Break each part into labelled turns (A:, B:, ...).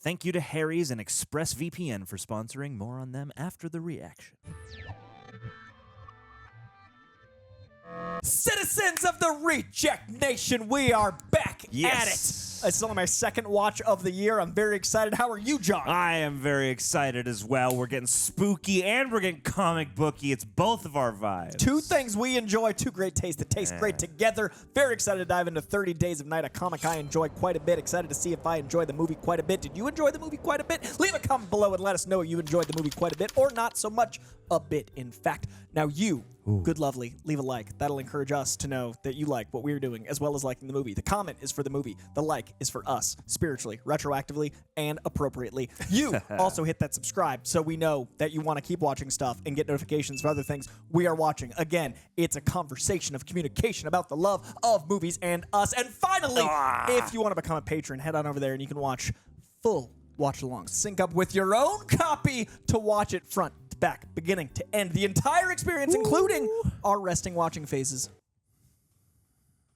A: Thank you to Harry's and ExpressVPN for sponsoring. More on them after the reaction.
B: Citizens of the Reject Nation, we are back at it. It's only my second watch of the year. I'm very excited. How are you, John?
A: I am very excited as well. We're getting spooky and we're getting comic booky. It's both of our vibes.
B: Two things we enjoy, two great tastes that taste great together. Very excited to dive into 30 Days of Night, a comic I enjoy quite a bit. Excited to see if I enjoy the movie quite a bit. Did you enjoy the movie quite a bit? Leave a comment below and let us know you enjoyed the movie quite a bit or not so much a bit, in fact. Now you, good lovely, leave a like. That'll encourage us to know that you like what we're doing as well as liking the movie. The comment is for the movie. The like is for us, spiritually, retroactively, and appropriately. You also hit that subscribe so we know that you want to keep watching stuff and get notifications for other things we are watching. Again, it's a conversation of communication about the love of movies and us. And finally, if you want to become a patron, head on over there and you can watch full watch-alongs. Sync up with your own copy to watch it front to back, beginning to end. The entire experience, including our resting watching phases.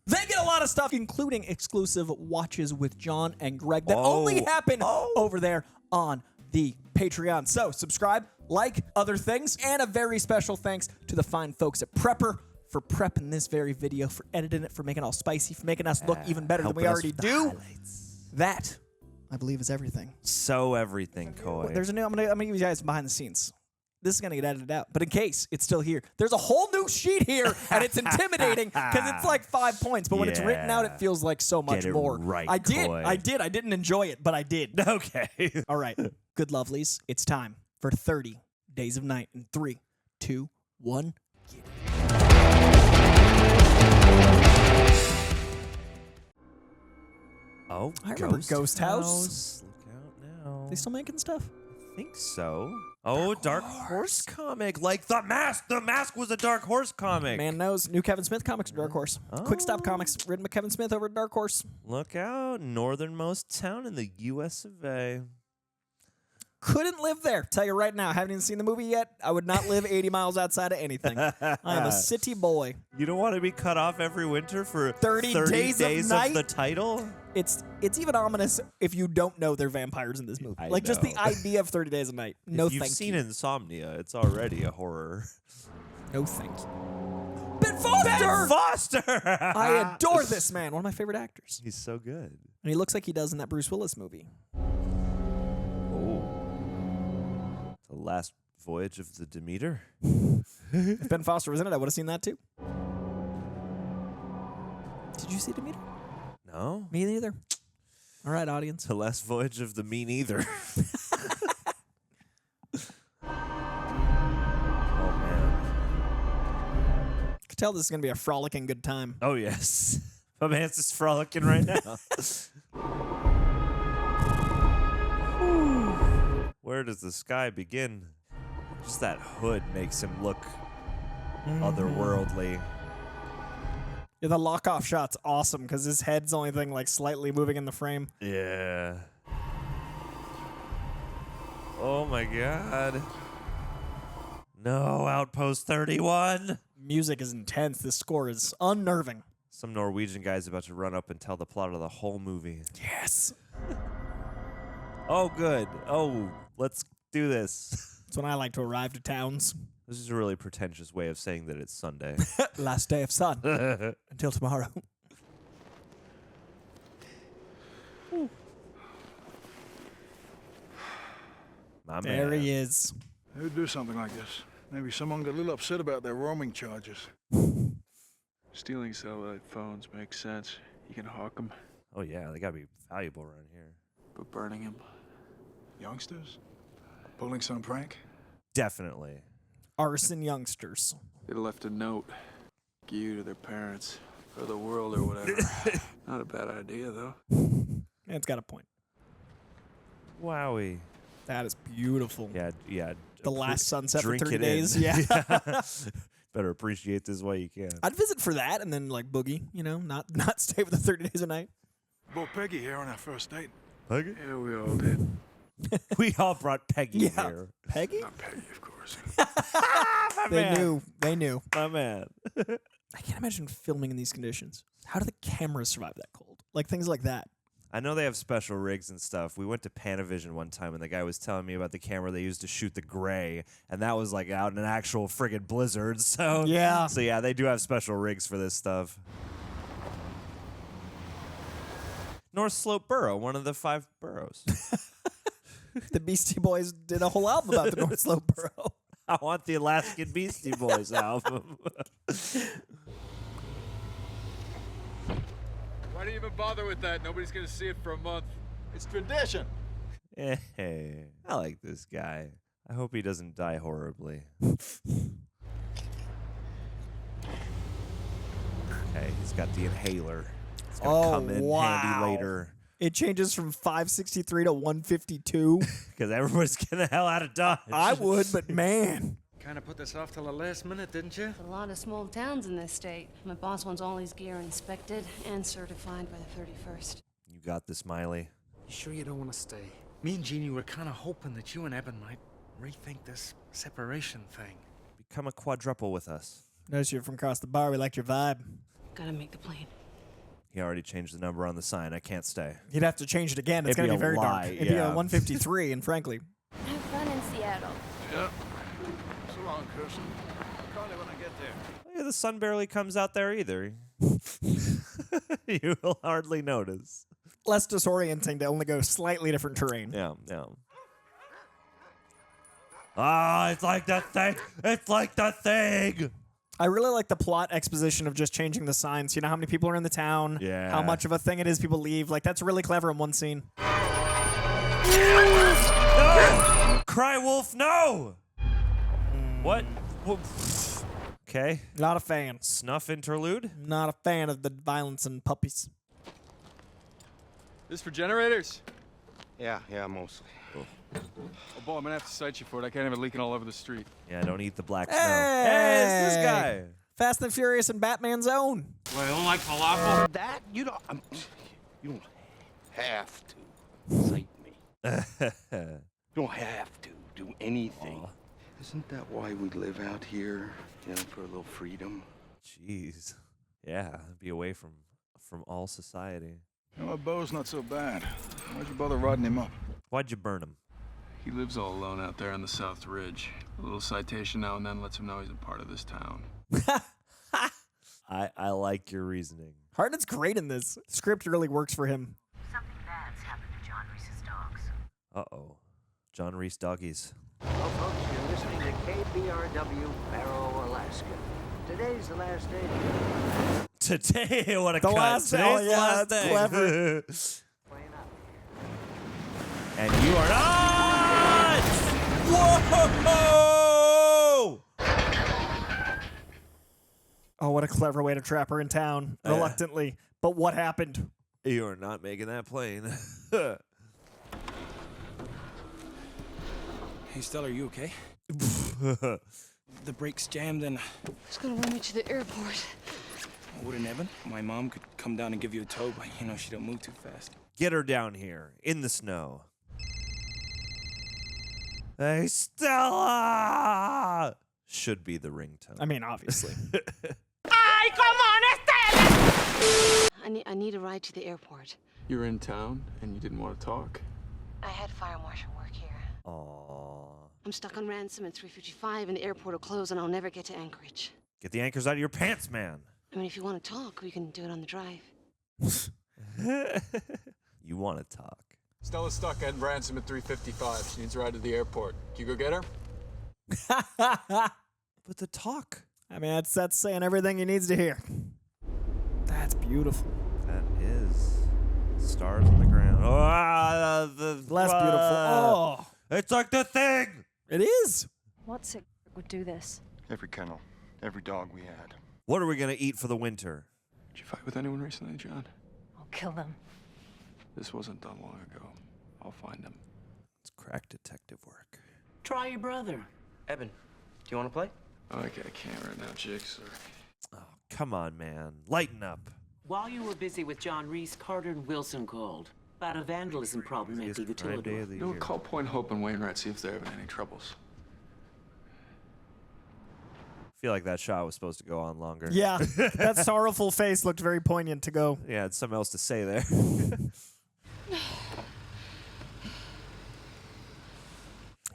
B: They get a lot of stuff, including exclusive watches with John and Greg that only happen over there on the Patreon. So subscribe, like, other things, and a very special thanks to the fine folks at Prepper for prepping this very video, for editing it, for making it all spicy, for making us look even better than we already do. That, I believe, is everything.
A: So everything, Coy.
B: There's a new. I'm gonna give you guys behind the scenes. This is gonna get edited out, but in case it's still here, there's a whole new sheet here, and it's intimidating because it's like 5 points, but when it's written out, it feels like so much more.
A: Right,
B: I did.
A: Coy.
B: I didn't enjoy it, but I did.
A: Okay.
B: All right, good lovelies. It's time for 30 Days of Night in 3, 2, 1. Get it.
A: Oh,
B: I remember Ghost House.
A: Look out now.
B: They still making stuff?
A: I think so. Oh, Dark Horse comic. Like The Mask. The Mask was a Dark Horse comic.
B: Man knows. New Kevin Smith comics, Dark Horse. Quick Stop Comics, written by Kevin Smith over at Dark Horse.
A: Look out. Northernmost town in the U.S. of A.
B: Couldn't live there. Tell you right now, haven't even seen the movie yet. I would not live 80 miles outside of anything. I am a city boy.
A: You don't want to be cut off every winter for
B: 30 days
A: of the title?
B: It's even ominous if you don't know they're vampires in this movie.
A: I
B: Like, just the
A: know.
B: idea of 30 Days a Night. No,
A: if you've
B: thank
A: seen
B: you.
A: Insomnia, it's already a horror.
B: No, thank you. Ben Foster!
A: Ben Foster!
B: I adore this man. One of my favorite actors.
A: He's so good.
B: And he looks like he does in that Bruce Willis movie.
A: Oh. The Last Voyage of the Demeter?
B: If Ben Foster was in it, I would have seen that too. Did you see Demeter?
A: No.
B: Me neither. All right, audience.
A: The Last Voyage of the Me Neither. Oh, man.
B: Could tell this is going to be a frolicking good time.
A: Oh, yes. My man's just frolicking right now. Where does the sky begin? Just that hood makes him look otherworldly.
B: Yeah, the lock-off shot's awesome because his head's the only thing like slightly moving in the frame.
A: Yeah. Oh my god. No, Outpost 31.
B: Music is intense. This score is unnerving.
A: Some Norwegian guy's about to run up and tell the plot of the whole movie.
B: Yes.
A: Oh, good. Oh, let's do this.
B: That's when I like to arrive to towns.
A: This is a really pretentious way of saying that it's Sunday.
B: Last day of sun. Until tomorrow.
A: My
B: There
A: man.
B: he is.
C: Who'd do something like this? Maybe someone got a little upset about their roaming charges.
D: Stealing satellite phones makes sense. You can hawk them,
A: Oh, yeah, they gotta be valuable around here.
D: but burning them.
C: Youngsters? Pulling some prank?
A: Definitely.
B: Arson youngsters.
D: They'd have left a note. Give you to their parents, or the world, or whatever. Not a bad idea, though.
B: Yeah, it's got a point.
A: Wowie.
B: That is beautiful.
A: Yeah.
B: The last sunset for
A: Drink
B: 30
A: it
B: days.
A: in.
B: Yeah.
A: Better appreciate this while you can.
B: I'd visit for that and then like boogie, you know, not stay for the 30 days a night.
C: Brought Peggy here on our first date.
A: Peggy?
D: Yeah, we all did.
A: We all brought Peggy
B: Yeah.
A: here.
B: Peggy?
D: Not Peggy, of course.
B: They knew.
A: My man.
B: I can't imagine filming in these conditions. How do the cameras survive that cold? Like things like that.
A: I know they have special rigs and stuff. We went to Panavision one time, and the guy was telling me about the camera they used to shoot the Gray, and that was like out in an actual friggin' blizzard. So
B: yeah,
A: they do have special rigs for this stuff. North Slope Borough, one of the 5 boroughs.
B: The Beastie Boys did a whole album about the North Slope Borough.
A: I want the Alaskan Beastie Boys album.
E: Why do you even bother with that? Nobody's gonna see it for a month.
C: It's tradition.
A: Hey, I like this guy. I hope he doesn't die horribly. Okay, he's got the inhaler. It's gonna come in handy later.
B: It changes from 563 to 152.
A: Because everybody's getting the hell out of Dodge.
B: I would, but man.
E: Kind of put this off till the last minute, didn't you?
F: A lot of small towns in this state. My boss wants all his gear inspected and certified by the 31st.
A: You got this, Miley.
E: You sure you don't want to stay? Me and Jeannie were kind of hoping that you and Eben might rethink this separation thing.
A: Become a quadruple with us.
B: Notice you're from across the bar. We liked your vibe.
F: Gotta make the plane.
A: He already changed the number on the sign. I can't stay.
B: You'd have to change it again. It's
A: It'd
B: going to
A: be
B: be
A: a
B: very
A: lie,
B: dark. It'd be a
A: yeah.
B: 153, and frankly.
G: Have fun in Seattle.
C: Yeah. So long, Kirsten. Call you when I get there.
A: Yeah, the sun barely comes out there either. You will hardly notice.
B: Less disorienting to only go slightly different terrain.
A: Yeah, yeah. Ah, it's like the thing. It's like the thing.
B: I really like the plot exposition of just changing the signs. You know how many people are in the town?
A: Yeah.
B: How much of a thing it is people leave. Like, that's really clever in one scene.
A: No! Cry wolf, no! What? Okay.
B: Not a fan.
A: Snuff interlude?
B: Not a fan of the violence and puppies.
E: This for generators?
H: Yeah, mostly.
E: Oh boy, I'm gonna have to cite you for it. I can't have it leaking all over the street.
A: Yeah, don't eat the black
B: Hey!
A: snow. Hey, it's this guy.
B: Fast and Furious and Batman's own.
E: Well, I don't like falafel.
H: That you don't have to cite me. You don't have to do anything. Isn't that why we live out here? You know, for a little freedom.
A: Jeez. Yeah, be away from all society.
C: You know, Bo's not so bad. Why'd you bother rodding him up?
A: Why'd you burn him?
D: He lives all alone out there on the South Ridge. A little citation now and then lets him know he's a part of this town.
A: I like your reasoning.
B: Hartnett's great in this. The script really works for him.
I: Something bad's happened to John Reese's dogs.
A: Uh-oh. John Reese doggies.
J: Well, folks, you're listening to KBRW, Barrow, Alaska. Today's the last day.
A: Today, what a
B: The
A: cut.
B: last day,
A: Today's the
B: yeah,
A: last
B: that's
A: day.
B: clever.
J: Playing up.
A: And you are not! Whoa!
B: Oh, what a clever way to trap her in town, reluctantly. But what happened?
A: You are not making that plane.
K: Hey, Stella, are you okay? The brakes jammed and...
F: It's gonna run me to the airport.
K: Wouldn't Evan? My mom could come down and give you a tow, but you know she don't move too fast.
A: Get her down here, in the snow. Hey, Stella! Should be the ringtone.
B: I mean, obviously.
F: I need a ride to the airport.
D: You're in town and you didn't want to talk?
F: I had fire marshal work here.
A: Aww.
F: I'm stuck on ransom at 3:55 and the airport will close and I'll never get to Anchorage.
A: Get the anchors out of your pants, man.
F: I mean, if you want to talk, we can do it on the drive.
A: You want to talk.
E: Stella's stuck at ransom at 3:55. She needs a ride to the airport. Can you go get her?
A: But the talk.
B: I mean, that's saying everything he needs to hear. That's beautiful.
A: That is. Stars on the ground. Oh,
B: Less beautiful. Oh,
A: it's like the thing.
B: it is.
G: What sick would do this?
H: Every kennel, every dog we had.
A: What are we going to eat for the winter?
D: Did you fight with anyone recently, John?
G: I'll kill them.
D: This wasn't done long ago. I'll find him.
A: It's crack detective work.
J: Try your brother. Eben, do you want to play?
D: Okay, I can't right now, Jigsaw.
A: Oh, come on, man. Lighten up.
J: While you were busy with John Reese, Carter and Wilson called about a vandalism problem at the
A: Crime day
J: utility.
A: of the
D: You know,
A: year.
D: call Point Hope and Wainwright, see if they're having any troubles.
A: I feel like that shot was supposed to go on longer.
B: Yeah, that sorrowful face looked very poignant to go.
A: Yeah, it's something else to say there.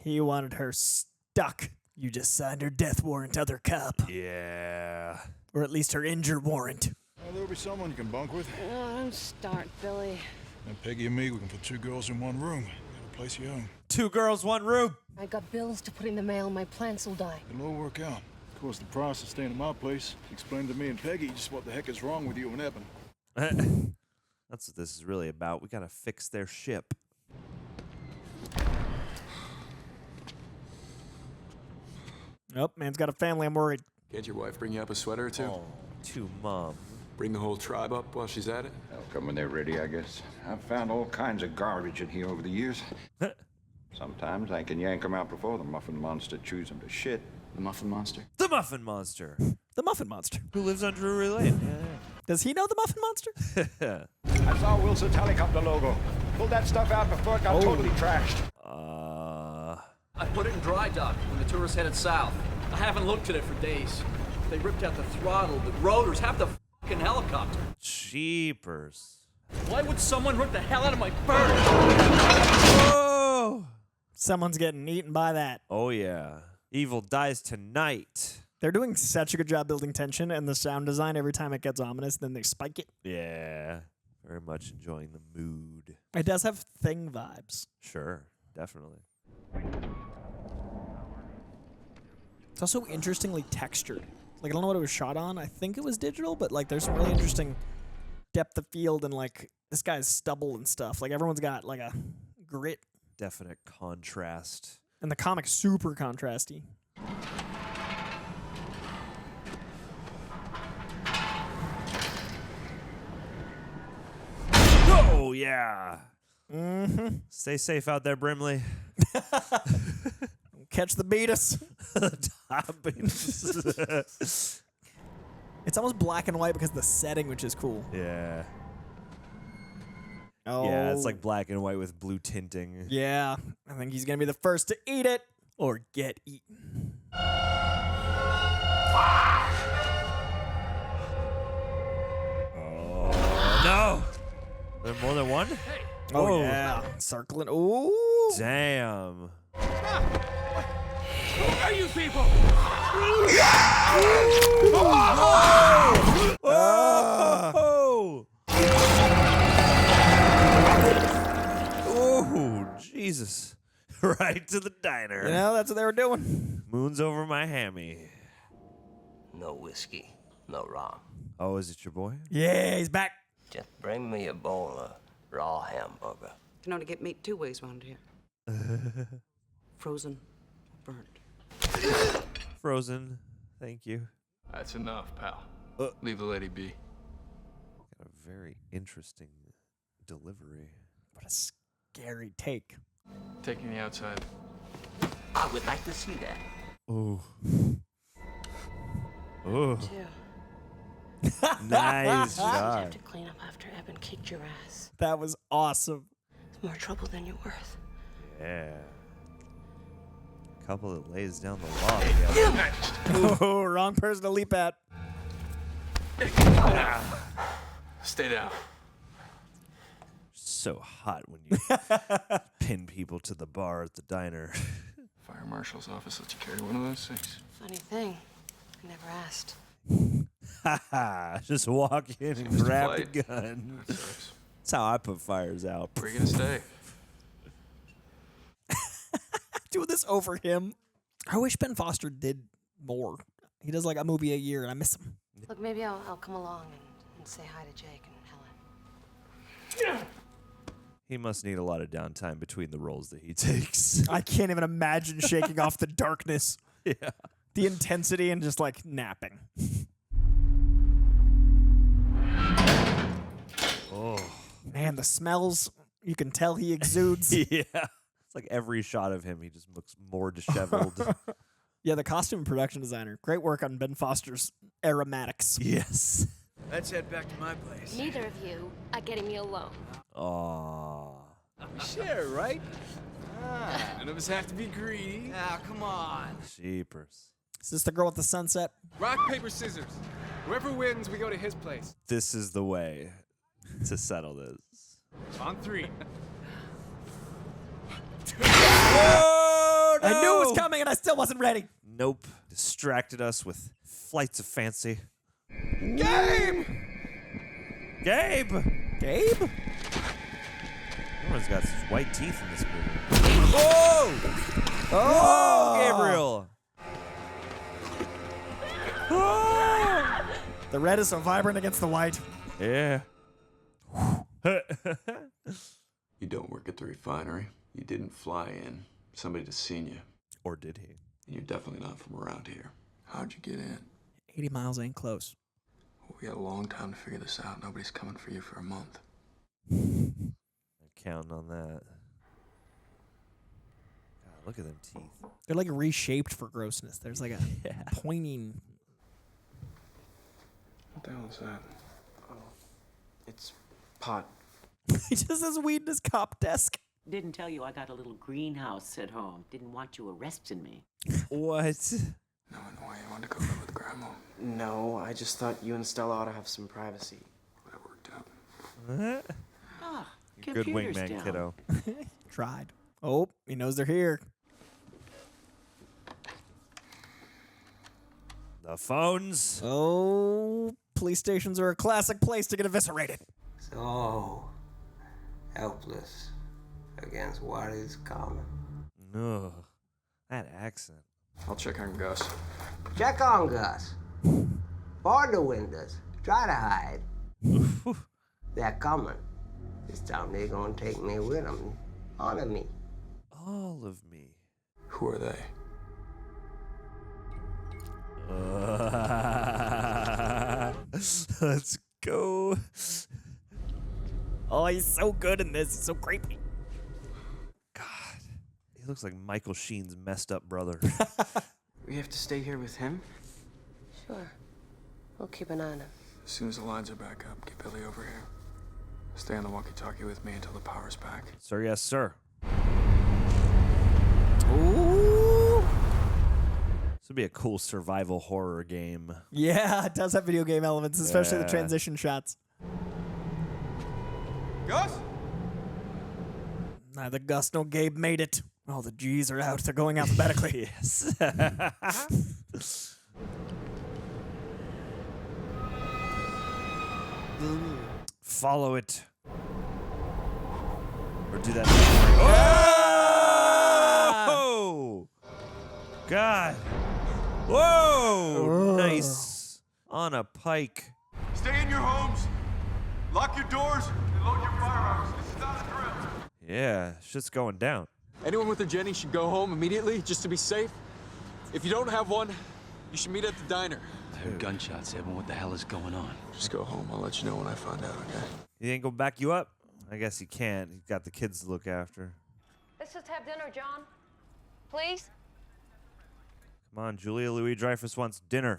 B: He wanted her stuck. You just signed her death warrant, other cop.
A: Yeah.
B: Or at least her injured warrant.
C: Well, there'll be someone you can bunk with.
F: Oh, don't start, Billy.
C: And Peggy and me, we can put 2 girls in one room. Got a place you own.
A: 2 girls, 1 room.
F: I got bills to put in the mail. My plants will die.
C: It'll all work out. Of course, the price of staying at my place. Explain to me and Peggy just what the heck is wrong with you and Eben.
A: That's what this is really about. We gotta fix their ship.
B: Oh, man's got a family. I'm worried.
D: Can't your wife bring you up a sweater or two?
A: Oh, to Mom.
D: Bring the whole tribe up while she's at it?
L: They'll come when they're ready, I guess. I've found all kinds of garbage in here over the years. Sometimes I can yank them out before the Muffin Monster chews them to shit.
D: The Muffin Monster?
A: The Muffin Monster.
B: The Muffin Monster.
A: Who lives on Drury Lane. Yeah,
B: Does he know the Muffin Monster?
A: yeah.
L: I saw Wilson's helicopter logo. Pulled that stuff out before it got totally trashed.
M: I put it in dry dock when the tourists headed south. I haven't looked at it for days. They ripped out the throttle, the rotors, half the fucking helicopter.
A: Jeepers.
M: Why would someone rip the hell out of my bird?
A: Oh!
B: Someone's getting eaten by that.
A: Oh, yeah. Evil dies tonight.
B: They're doing such a good job building tension and the sound design every time it gets ominous, then they spike it.
A: Yeah. Very much enjoying the mood.
B: It does have Thing vibes.
A: Sure. Definitely.
B: It's also interestingly textured. Like, I don't know what it was shot on. I think it was digital, but, like, there's some really interesting depth of field and, like, this guy's stubble and stuff. Like, everyone's got, like, a grit.
A: Definite contrast.
B: And the comic's super contrasty.
A: Oh, yeah.
B: Mm-hmm.
A: Stay safe out there, Brimley.
B: Catch the beatus. It's almost black and white because of the setting, which is cool.
A: Yeah.
B: Oh.
A: Yeah, it's like black and white with blue tinting.
B: Yeah. I think he's going to be the first to eat it or get eaten.
A: Oh, no. There more than one?
M: Hey.
B: Oh, yeah. Circling. Ooh.
A: Damn.
M: Who are you people?
A: Oh! Oh, Jesus. Right to the diner.
B: You know, that's what they were doing.
A: Moon's over my hammy.
J: No whiskey, no rum.
A: Oh, is it your boy?
B: Yeah, he's back.
J: Just bring me a bowl of raw hamburger.
N: Can only get meat 2 ways around here. Frozen, burnt.
A: Frozen. Thank you.
D: That's enough, pal. Leave the lady be.
A: Got a very interesting delivery.
B: What a scary take.
D: Taking the outside.
J: I would like to see that.
A: Oh. Oh.
F: Two.
A: Nice
F: You have
A: shot.
F: to clean up after Eben kicked your ass.
B: That was awesome.
F: It's more trouble than you're worth.
A: Yeah. Couple that lays down the law together.
B: Oh, wrong person to leap at.
D: Stay down.
A: So hot when you pin people to the bar at the diner.
D: Fire marshal's office lets you carry one of those things.
F: Funny thing, I never asked.
A: Haha, just walk in and
D: Mr.
A: grab
D: Slade.
A: the gun.
D: That sucks.
A: That's how I put fires out.
D: Where are you gonna stay?
B: Doing this over him. I wish Ben Foster did more. He does like a movie a year, and I miss him.
F: Look, maybe I'll come along and say hi to Jake and Helen.
A: He must need a lot of downtime between the roles that he takes.
B: I can't even imagine shaking off the darkness.
A: Yeah.
B: The intensity and just like napping.
A: Oh.
B: Man, the smells, you can tell he exudes.
A: Yeah. It's like every shot of him, he just looks more disheveled.
B: Yeah, the costume and production designer. Great work on Ben Foster's aromatics.
A: Yes.
K: Let's head back to my place.
G: Neither of you are getting me alone.
A: Aww.
K: We share, right? None of us have to be greedy. Ah, come on.
A: Jeepers.
B: Is this the girl with the sunset?
K: Rock, paper, scissors. Whoever wins, we go to his place.
A: This is the way to settle this.
K: On 3.
A: Oh,
B: I knew it was coming and I still wasn't ready.
A: Nope. Distracted us with flights of fancy.
B: Gabe!
A: Gabe!
B: Gabe?
A: Everyone's got such white teeth in this movie. Whoa! Whoa, Gabriel!
B: The red is so vibrant against the white.
A: Yeah.
D: You don't work at the refinery. You didn't fly in. Somebody just seen you.
A: Or did he?
D: And you're definitely not from around here. How'd you get in?
B: 80 miles ain't close.
D: Well, we got a long time to figure this out. Nobody's coming for you for a month.
A: I'm counting on that. God, look at them teeth.
B: They're like reshaped for grossness. There's like a pointing.
D: What the hell is that?
O: Oh, it's pot.
B: He just has weed in his cop desk.
P: Didn't tell you I got a little greenhouse at home. Didn't want you arresting me.
A: What?
D: No, why you wanted to go live with Grandma?
O: No, I just thought you and Stella ought to have some privacy.
D: That worked out.
P: Ah,
A: Good wingman,
P: down.
A: kiddo.
B: Tried. Oh, he knows they're here.
A: The phones.
B: Oh, police stations are a classic place to get eviscerated.
Q: So helpless against what is coming.
A: No, that accent.
D: I'll check on Gus.
Q: Check on Gus. Bar the windows. Try to hide. They're coming. This time they're gonna take me with them. Honor me.
A: All of me.
D: Who are they?
A: Let's go.
B: Oh, he's so good in this. He's so creepy.
A: God, he looks like Michael Sheen's messed up brother.
O: We have to stay here with him?
F: Sure. We'll keep an eye on him.
D: As soon as the lines are back up, get Billy over here. Stay on the walkie-talkie with me until the power's back.
A: Sir, yes, sir.
B: Ooh.
A: This would be a cool survival horror game.
B: Yeah, it does have video game elements, especially the
A: Yeah.
B: transition shots.
K: Gus?
B: Neither Gus nor Gabe made it. All the G's are out. They're going alphabetically.
A: Yes. Follow it. Or do that. Oh! God. Whoa! Nice. On a pike.
K: Stay in your homes. Lock your doors and load your firearms. This is not a drill.
A: Yeah, shit's going down.
R: Anyone with a Jenny should go home immediately just to be safe. If you don't have one, you should meet at the diner.
M: I heard gunshots, Evan. What the hell is going on?
D: Just go home. I'll let you know when I find out, okay?
A: He ain't gonna back you up? I guess he can't. He's got the kids to look after.
F: Let's just have dinner, John. Please?
A: Come on, Julia Louis-Dreyfus wants dinner.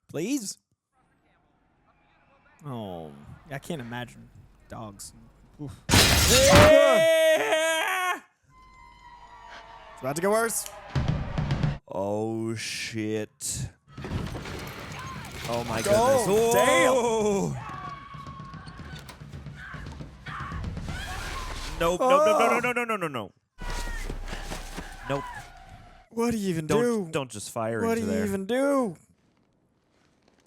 B: Please? Oh, I can't imagine dogs. Oof.
A: Yeah!
B: It's about to get worse.
A: Oh, shit. Oh, my
B: Oh,
A: goodness.
B: damn.
A: Nope,
B: Oh.
A: no. Nope.
B: What do you even do?
A: Don't just fire
B: What
A: into
B: do you
A: there.
B: even do?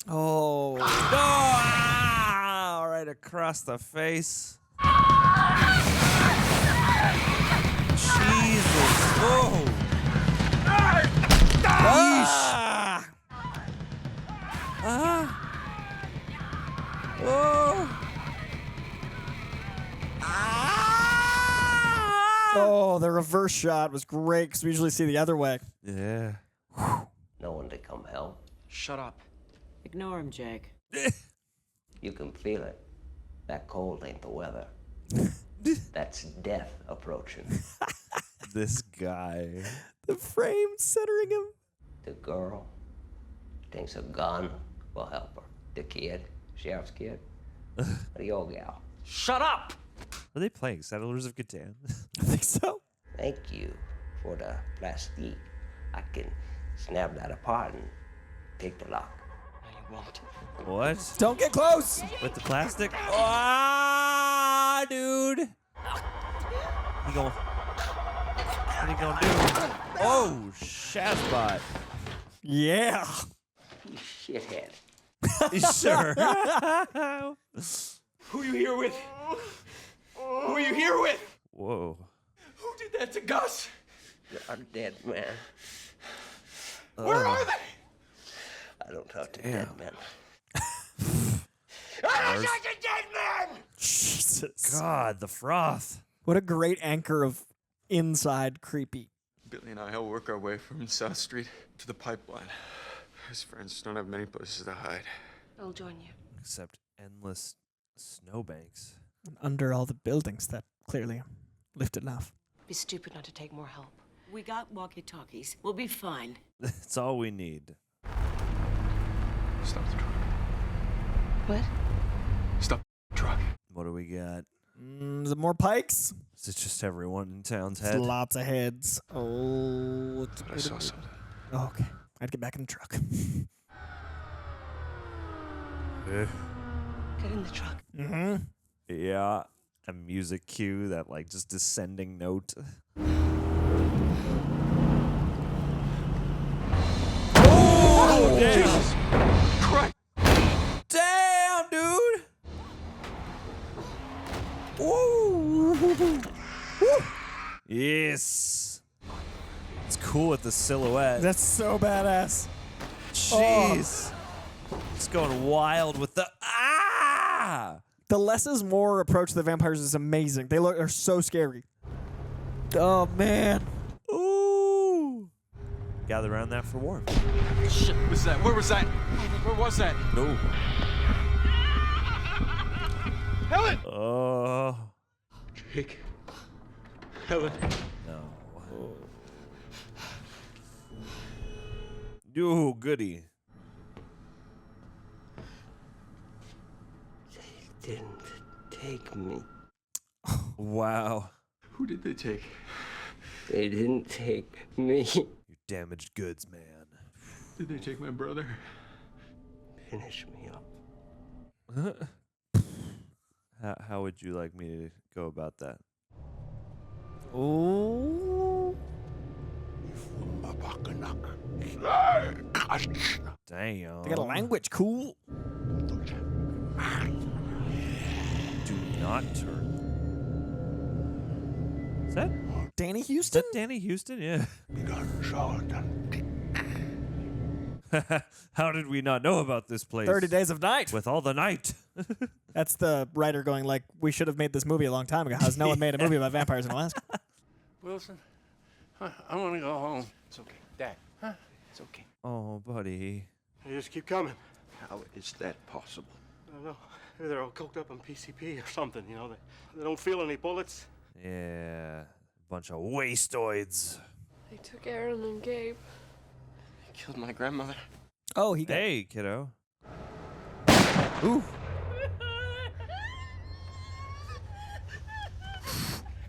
B: Oh.
A: Ah, right across the face. Jesus. Oh.
B: Ah.
A: Oh.
B: Oh, the reverse shot was great because we usually see the other way.
A: Yeah.
Q: No one to come help.
O: Shut up.
P: Ignore him, Jake.
Q: You can feel it. That cold ain't the weather. That's death approaching.
A: This guy.
B: The frame centering him.
Q: The girl thinks a gun will help her. The kid, sheriff's kid, the old gal.
P: Shut up!
A: Are they playing Settlers of Catan?
B: I think so.
Q: Thank you for the plastique. I can snap that apart and take the lock.
O: No, you won't.
A: What?
B: Don't get close.
A: With the plastic? Ah, dude. He What are you gonna do? Oh, Shazbot.
B: Yeah.
Q: You shithead.
A: Sure.
H: Who you here with? Who are you here with?
A: Whoa.
H: Who did that to Gus?
Q: You're dead, man.
H: Where are they?
Q: I don't talk to dead men.
H: I don't talk to dead men!
B: Jesus.
A: God, the froth.
B: What a great anchor of inside creepy.
R: Billy and I all work our way from South Street to the pipeline. His friends don't have many places to hide.
F: I'll join you.
A: Except endless snowbanks.
B: Under all the buildings that clearly lifted enough.
F: Be stupid not to take more help.
P: We got walkie-talkies. We'll be fine.
A: That's all we need.
R: Stop the truck.
F: What?
R: Stop the truck.
A: What do we got?
B: Is it more pikes?
A: Is it just everyone in town's
B: It's
A: head?
B: lots of heads. Oh.
R: I saw something.
B: Oh, okay. I'd get back in the truck.
F: Get in the truck.
B: Mm-hmm.
A: Yeah. A music cue, that like just descending note. Oh, damn.
R: Jesus Christ.
A: Damn, dude. Woo. Woo. Yes. It's cool with the silhouette.
B: That's so badass.
A: Jeez. It's going wild with the
B: The less is more approach to the vampires is amazing. They're so scary. Oh man.
A: Ooh. Gather around that for war.
R: Shit, what was that? Where was that? Where was that?
A: No.
R: Helen!
H: Jake. Helen.
A: No. Ooh, goody.
Q: They didn't take me.
A: Wow.
R: Who did they take?
Q: They didn't take me.
A: You damaged goods, man.
R: Did they take my brother?
Q: Finish me up.
A: How would you like me to go about that?
B: Oh.
A: Damn.
B: They got a language. Cool.
A: Do not turn. Is that
B: Danny Houston?
A: Is that Danny Houston? Yeah. How did we not know about this place?
B: 30 Days of Night.
A: With all the night.
B: That's the writer going like, we should have made this movie a long time ago. How's no one made a movie about vampires in Alaska?
H: Wilson, I want to go home. It's okay. Dad, it's okay.
A: Oh, buddy.
H: They just keep coming.
L: How is that possible?
H: I don't know. Maybe they're all coked up on PCP or something, you know. They don't feel any bullets.
A: Yeah. Bunch of wastoids.
G: They took Aaron and Gabe.
O: They killed my grandmother.
B: Oh, he got...
A: Hey, kiddo.
B: Ooh.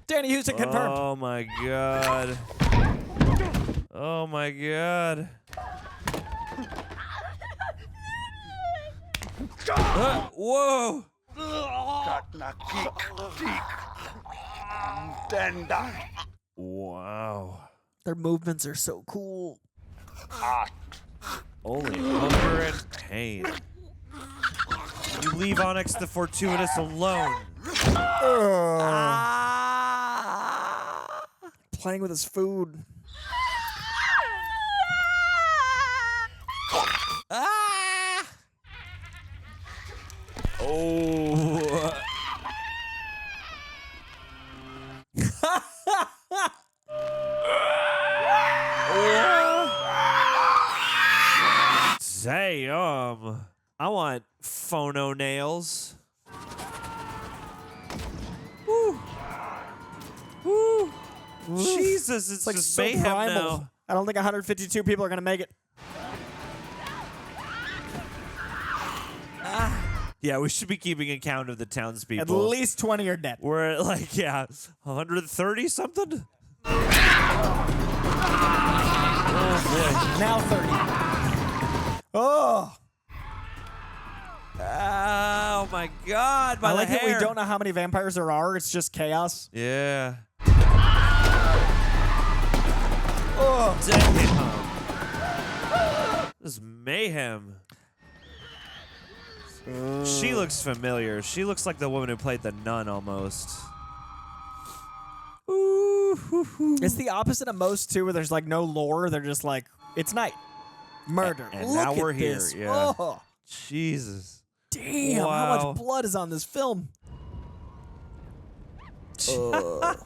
B: Danny Houston confirmed.
A: Oh, my God. Oh, my God. Whoa. Wow.
B: Their movements are so cool.
A: Only hunger and pain. You leave Onyx the Fortuitous alone.
B: Playing with his food.
A: Oh. Damn. I want phono nails. Woo. Woo. Jesus, it's
B: like
A: just
B: so
A: mayhem
B: primal.
A: now.
B: I don't think 152 people are going to make it.
A: Yeah, we should be keeping account of the townspeople.
B: At least 20 are dead.
A: We're at 130 something? Oh, boy.
B: Now 30. Oh.
A: Oh, my God. By
B: I like
A: the
B: that we
A: hair.
B: don't know how many vampires there are. It's just chaos.
A: Yeah. Damn. This is mayhem. She looks familiar. She looks like the woman who played the nun almost.
B: It's the opposite of most too, where there's like no lore. They're just like, it's night. Murder.
A: And
B: Look
A: now
B: at
A: we're
B: this.
A: here. Yeah.
B: Oh,
A: Jesus.
B: damn,
A: Wow.
B: how much blood is on this film?
A: What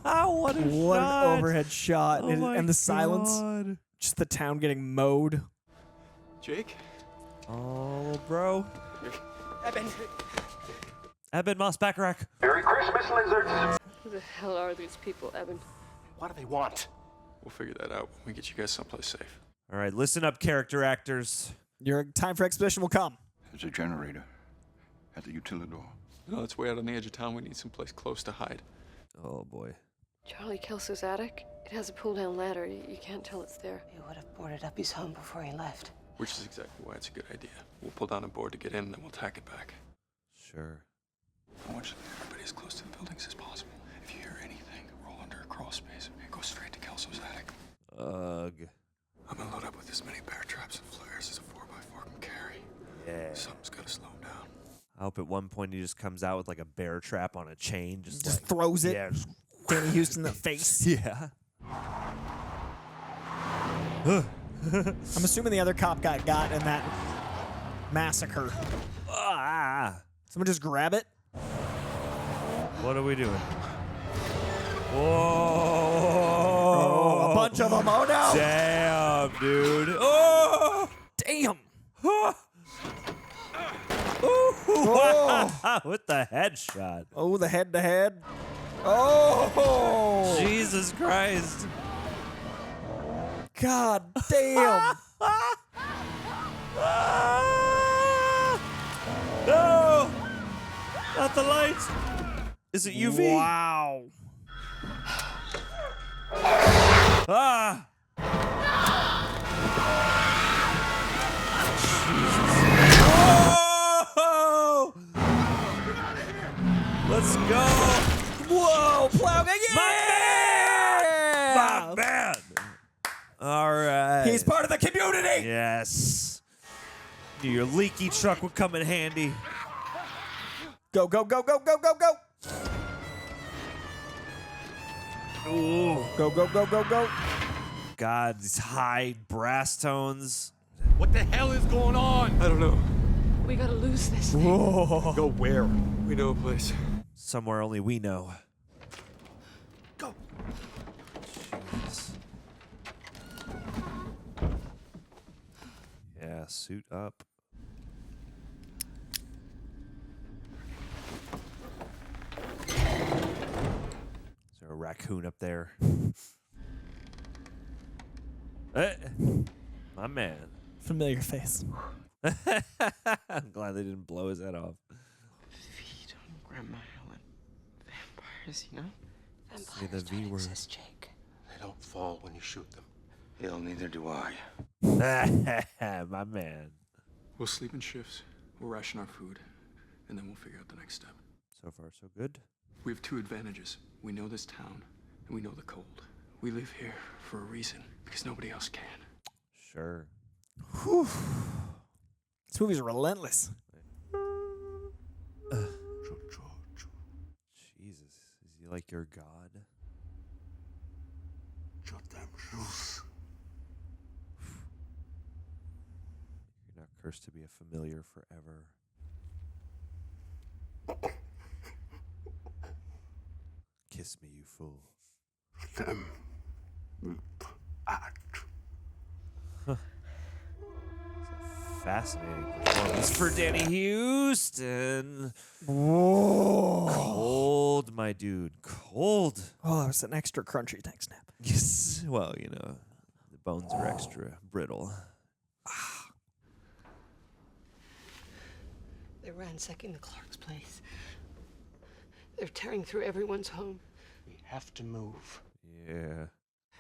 A: a
B: What
A: shot.
B: an overhead shot.
A: Oh
B: And-
A: my
B: and the silence.
A: God.
B: Just the town getting mowed.
D: Jake?
A: Oh, bro.
N: Eben.
A: Eben Moss Bacharach.
G: Merry Christmas, lizards! Who the hell are these people, Eben?
D: What do they want? We'll figure that out when we get you guys someplace safe.
A: All right, listen up, character actors.
B: Your time for exposition will come.
L: There's a generator at the utilidor.
D: No, it's way out on the edge of town. We need someplace close to hide.
A: Oh, boy.
G: Charlie Kelso's attic? It has a pull-down ladder. You can't tell it's there.
N: You would have boarded up his home before he left.
D: Which is exactly why it's a good idea. We'll pull down a board to get in, and then we'll tack it back.
A: Sure.
D: I want you to leave everybody as close to the buildings as possible. If you hear anything, roll under a crawl space and go straight to Kelso's attic.
A: Ugh.
D: I'm gonna load up with as many bear traps and flares as a 4x4 can carry.
A: Yeah.
D: Something's gotta slow him down.
A: I hope at one point he just comes out with like a bear trap on a chain. Just like,
B: throws it.
A: Yeah. Just,
B: Danny Houston in the face.
A: yeah.
B: I'm assuming the other cop got in that massacre. Someone just grab it.
A: What are we doing? Whoa!
B: Oh, a bunch of them. Oh no!
A: Damn, dude. Oh!
B: Damn!
A: Wow. With the headshot.
B: Oh, the head-to-head. Oh!
A: Jesus Christ.
B: God damn!
A: No! Not the lights. Is it UV?
B: Wow.
A: Ah! Whoa! Let's go!
B: Whoa! Plow guy! Yeah!
A: My man! All right.
B: He's part of the community!
A: Yes. Knew your leaky truck would come in handy.
B: Go, go, go, go, go, go, go!
A: Ooh.
B: Go, go, go, go, go.
A: God, these high brass tones.
R: What the hell is going on?
D: I don't know.
G: We gotta lose this thing.
B: Whoa.
R: Go where?
D: We know a place.
A: Somewhere only we know.
R: Go.
A: Jeez. Yeah, suit up. Is there a raccoon up there? My man.
B: Familiar face.
A: I'm glad they didn't blow his head off.
N: Feed on Grandma Helen. Vampires, you know?
A: Say the V word.
N: Jake.
H: They don't fall when you shoot them. Hell, neither do I.
A: My man.
D: We'll sleep in shifts. We'll ration our food. And then we'll figure out the next step.
A: So far, so good.
D: We have two advantages. We know this town, and we know the cold. We live here for a reason, because nobody else can.
A: Sure.
B: Whew. This movie's relentless.
A: Jesus, is he like your god? You're not cursed to be a familiar forever. Kiss me, you fool. Huh. It's a fascinating performance for Danny Houston.
B: Whoa.
A: Cold, my dude. Cold.
B: Oh, that was an extra crunchy. Thanks, Snap.
A: Yes. Well, you know, the bones are extra brittle.
G: They're ransacking the Clark's place. They're tearing through everyone's home.
H: We have to move.
A: Yeah.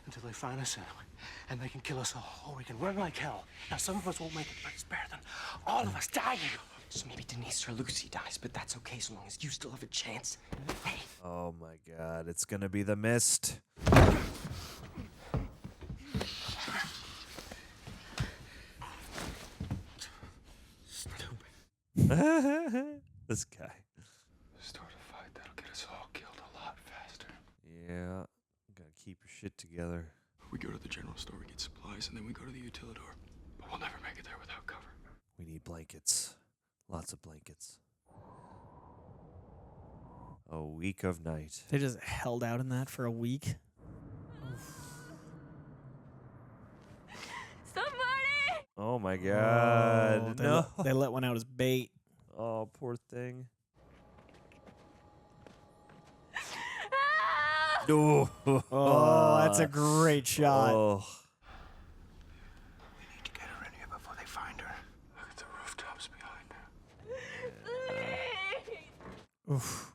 H: Until they find us anyway. And they can kill us all. Or we can run like hell. Now, some of us won't make it, but it's better than all of us dying.
O: So maybe Denise or Lucy dies, but that's okay so long as you still have a chance. Hey.
A: Oh my God, it's gonna be the mist. This guy.
D: Start a fight that'll get us all killed a lot faster.
A: Yeah. Gotta keep your shit together.
D: We go to the general store, we get supplies, and then we go to the utilidor. But we'll never make it there without cover.
A: We need blankets. Lots of blankets. A week of night.
B: They just held out in that for a week.
F: Somebody!
A: Oh my god. No.
B: They let one out as bait.
A: Oh, poor thing.
B: Oh, that's a great shot.
A: Oh.
H: We need to get her in here before they find her.
D: Look at the rooftops behind her.
B: Oof.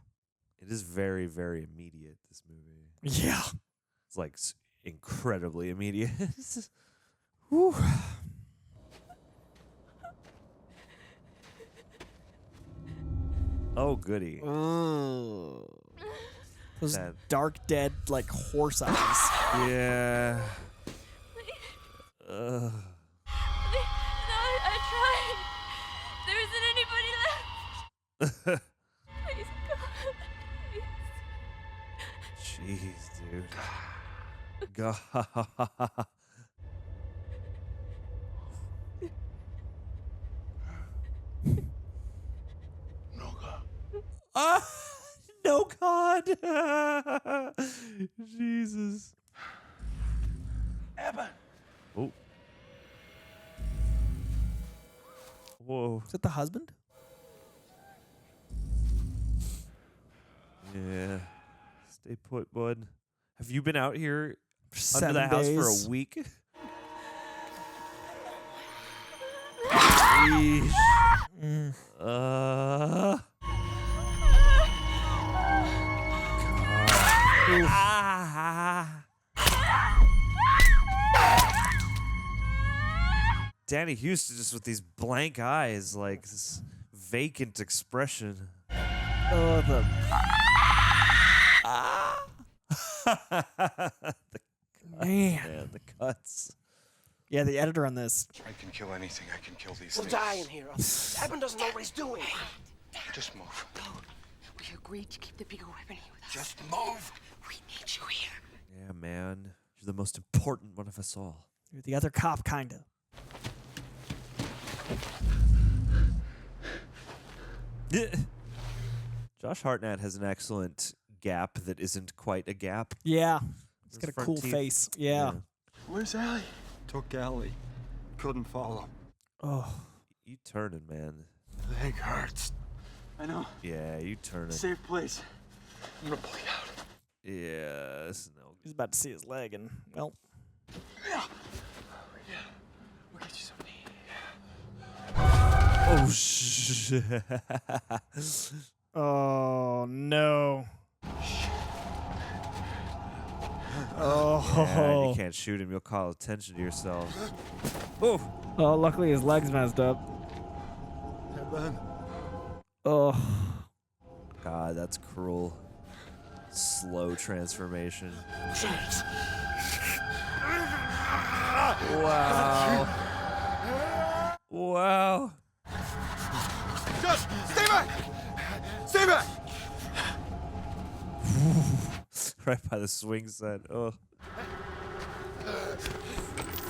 A: It is very, very immediate, this movie.
B: Yeah.
A: It's like incredibly immediate.
B: Whew.
A: Oh, goody.
B: Those
A: That-
B: dark, dead, like horse eyes.
A: Yeah.
F: No, I tried. There isn't anybody left. Please, God. Please.
A: Jeez, dude. God. No God. Jesus.
H: Eben.
A: Oh. Whoa.
B: Is it the husband?
A: Yeah. Stay put, bud. Have you been out here under
B: 7
A: the house for
B: days.
A: a week? Yeesh. Danny Houston just with these blank eyes, like this vacant expression.
B: Oh, the
A: man, the cuts.
B: Yeah, the editor on this.
D: I can kill anything. I can kill these
O: We'll
D: things.
O: die in here. Eben doesn't know what he's doing.
D: Just move.
G: We agreed to keep the bigger weapon here with us.
H: Just move.
G: We need you here.
A: Yeah, man. You're the most important one of us all.
B: You're the other cop, kinda.
A: Josh Hartnett has an excellent gap that isn't quite a gap.
B: Yeah. He's
A: His
B: got a
A: front
B: cool
A: teeth.
B: face. Yeah.
D: Where's Allie?
R: Took Allie. Couldn't follow.
B: Oh.
A: You turning, man.
D: Leg hurts. I know.
A: Yeah, you turning.
D: Safe place. I'm gonna bleed out.
A: Yeah, this is no good.
B: He's about to see his leg, and, well.
D: Yeah. We'll get you something.
A: Oh, shit.
B: Oh, no. Oh.
A: Yeah, you can't shoot him. You'll call attention to yourself. Oh.
B: Oh, luckily his leg's messed up. Oh.
A: God, that's cruel. Slow transformation. Wow. Wow.
D: Josh, stay back! Stay back!
A: Right by the swing set. Oh.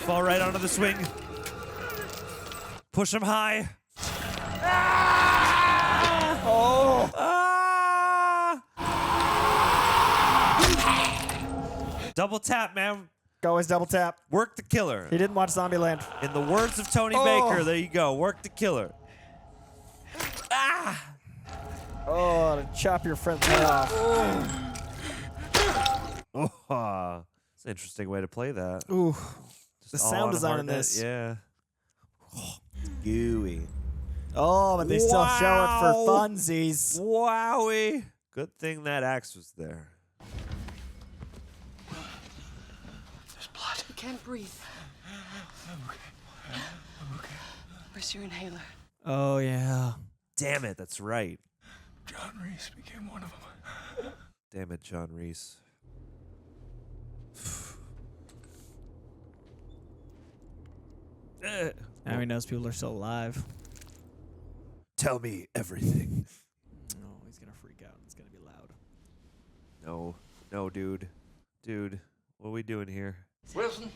A: Fall right onto the swing. Push him high.
B: Oh.
A: Double tap, man.
B: Always double tap.
A: Work the killer.
B: He didn't watch Zombieland.
A: In the words of Tony Baker, there you go. Work the killer.
B: Oh, to chop your friend's head off.
A: Oh, it's an interesting way to play that.
B: Ooh.
A: Just
B: The
A: all
B: sound
A: on
B: design in
A: Hartnett,
B: this.
A: Yeah. Gooey.
B: Oh, but they still show it for
A: Wow.
B: funsies.
A: Wowie. Good thing that axe was there.
G: There's blood. I can't breathe. Where's your inhaler?
B: Oh, yeah.
A: Damn it, that's right.
D: John Reese became one of them.
A: Damn it, John Reese.
B: Now he knows people are still alive.
A: Tell me everything.
B: Oh, he's gonna freak out. It's gonna be loud.
A: No, dude. Dude, what are we doing here?
H: Wilson,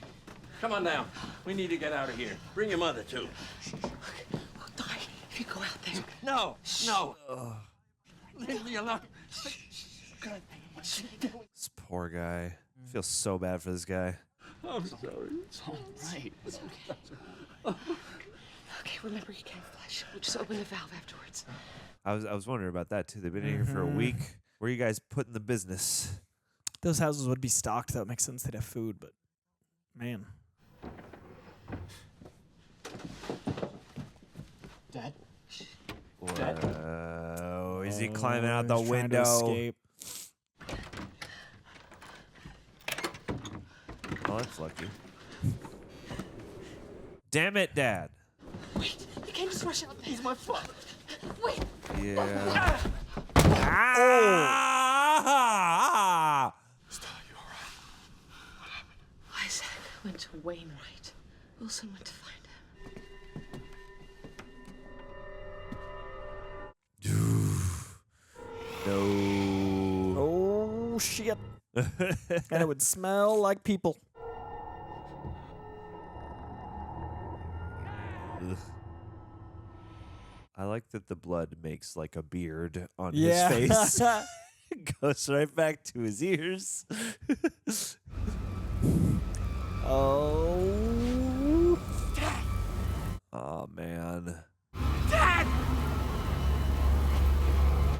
H: come on down. We need to get out of here. Bring your mother, too.
G: We'll die if you go out there.
H: No. Leave me alone.
A: This poor guy. I feel so bad for this guy.
H: I'm sorry. It's all right.
G: Okay, remember you can't flush. We'll just open the valve afterwards.
A: I was wondering about that too. They've been in here for a week. Where are you guys putting the business?
B: Those houses would be stocked. That makes sense. They'd have food, but man.
O: Dad?
A: Whoa, is he climbing out the
B: He's trying to
A: window?
B: escape.
A: Oh, that's lucky. Damn it, Dad.
G: Wait, you can't just rush out there. He's my father. Wait.
A: Yeah. Ah!
G: Isaac went to Wainwright. Wilson went to find him.
A: No.
B: Oh shit. And it would smell like people.
A: Ugh. I like that the blood makes like a beard on
B: Yeah.
A: his face. Goes right back to his ears.
B: Oh.
A: Oh man.
B: Dad!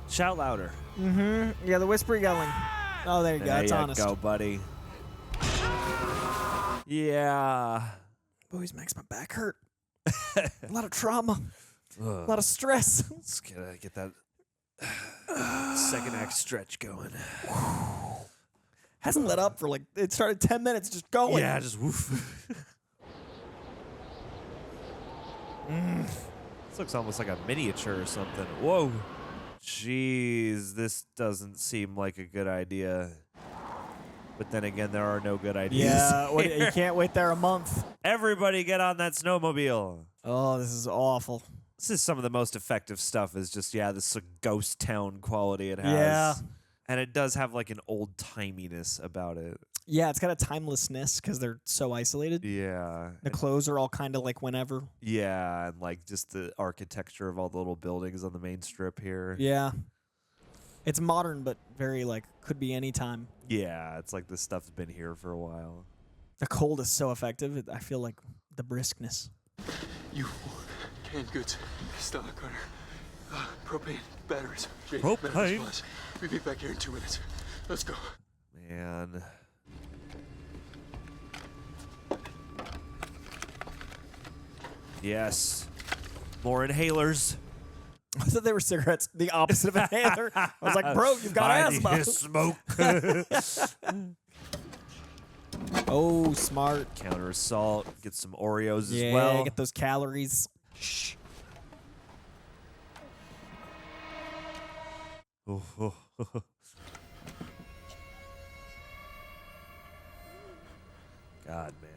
A: Shout louder.
B: Mm-hmm. Yeah, the whisper yelling. Oh, there you go.
A: There
B: That's
A: you
B: honest.
A: go, buddy. Yeah.
B: Boys, makes my back hurt. A lot of trauma. A lot of stress.
A: Let's get that second act stretch going.
B: Hasn't let up for like, it started 10 minutes just going.
A: Yeah, just woof. This looks almost like a miniature or something. Whoa. Jeez, this doesn't seem like a good idea. But then again, there are no good ideas.
B: Yeah, you can't wait there a month.
A: Everybody get on that snowmobile.
B: Oh, this is awful.
A: This is some of the most effective stuff is just, this ghost town quality it has.
B: Yeah.
A: And it does have like an old timiness about it.
B: Yeah, it's got a timelessness because they're so isolated.
A: Yeah.
B: The clothes are all kind of like whenever.
A: Yeah, and like just the architecture of all the little buildings on the main strip here.
B: Yeah. It's modern, but very like, could be any time.
A: Yeah, it's like this stuff's been here for a while.
B: The cold is so effective. I feel like the briskness.
R: You canned goods, Stella Carter, propane, batteries,
A: Propane?
R: medical supplies. We'll be back here in 2 minutes. Let's go.
A: Man. Yes. More inhalers.
B: I thought they were cigarettes, the opposite of inhaler. I was like, bro, you've got
A: I
B: asthma.
A: need to smoke.
B: Oh, smart.
A: Counter assault. Get some Oreos
B: Yeah,
A: as well.
B: get those calories.
A: Shh. God, man.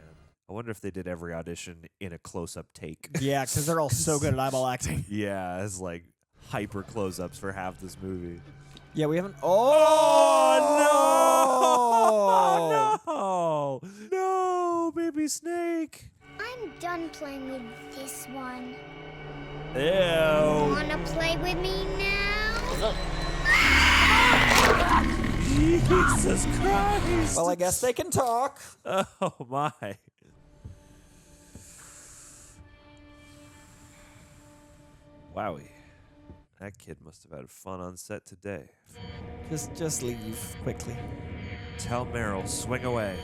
A: I wonder if they did every audition in a close-up take.
B: Yeah, because they're all so good at eyeball acting.
A: Yeah, it's like hyper close-ups for half this movie.
B: Yeah, we haven't.
A: Oh, no! No, baby snake.
S: I'm done playing with this one.
A: Ew.
S: Wanna play with me now?
A: Jesus Christ.
B: Well, I guess they can talk.
A: Oh, my. Wowie. That kid must have had fun on set today.
B: Just leave quickly.
A: Tell Meryl, swing away.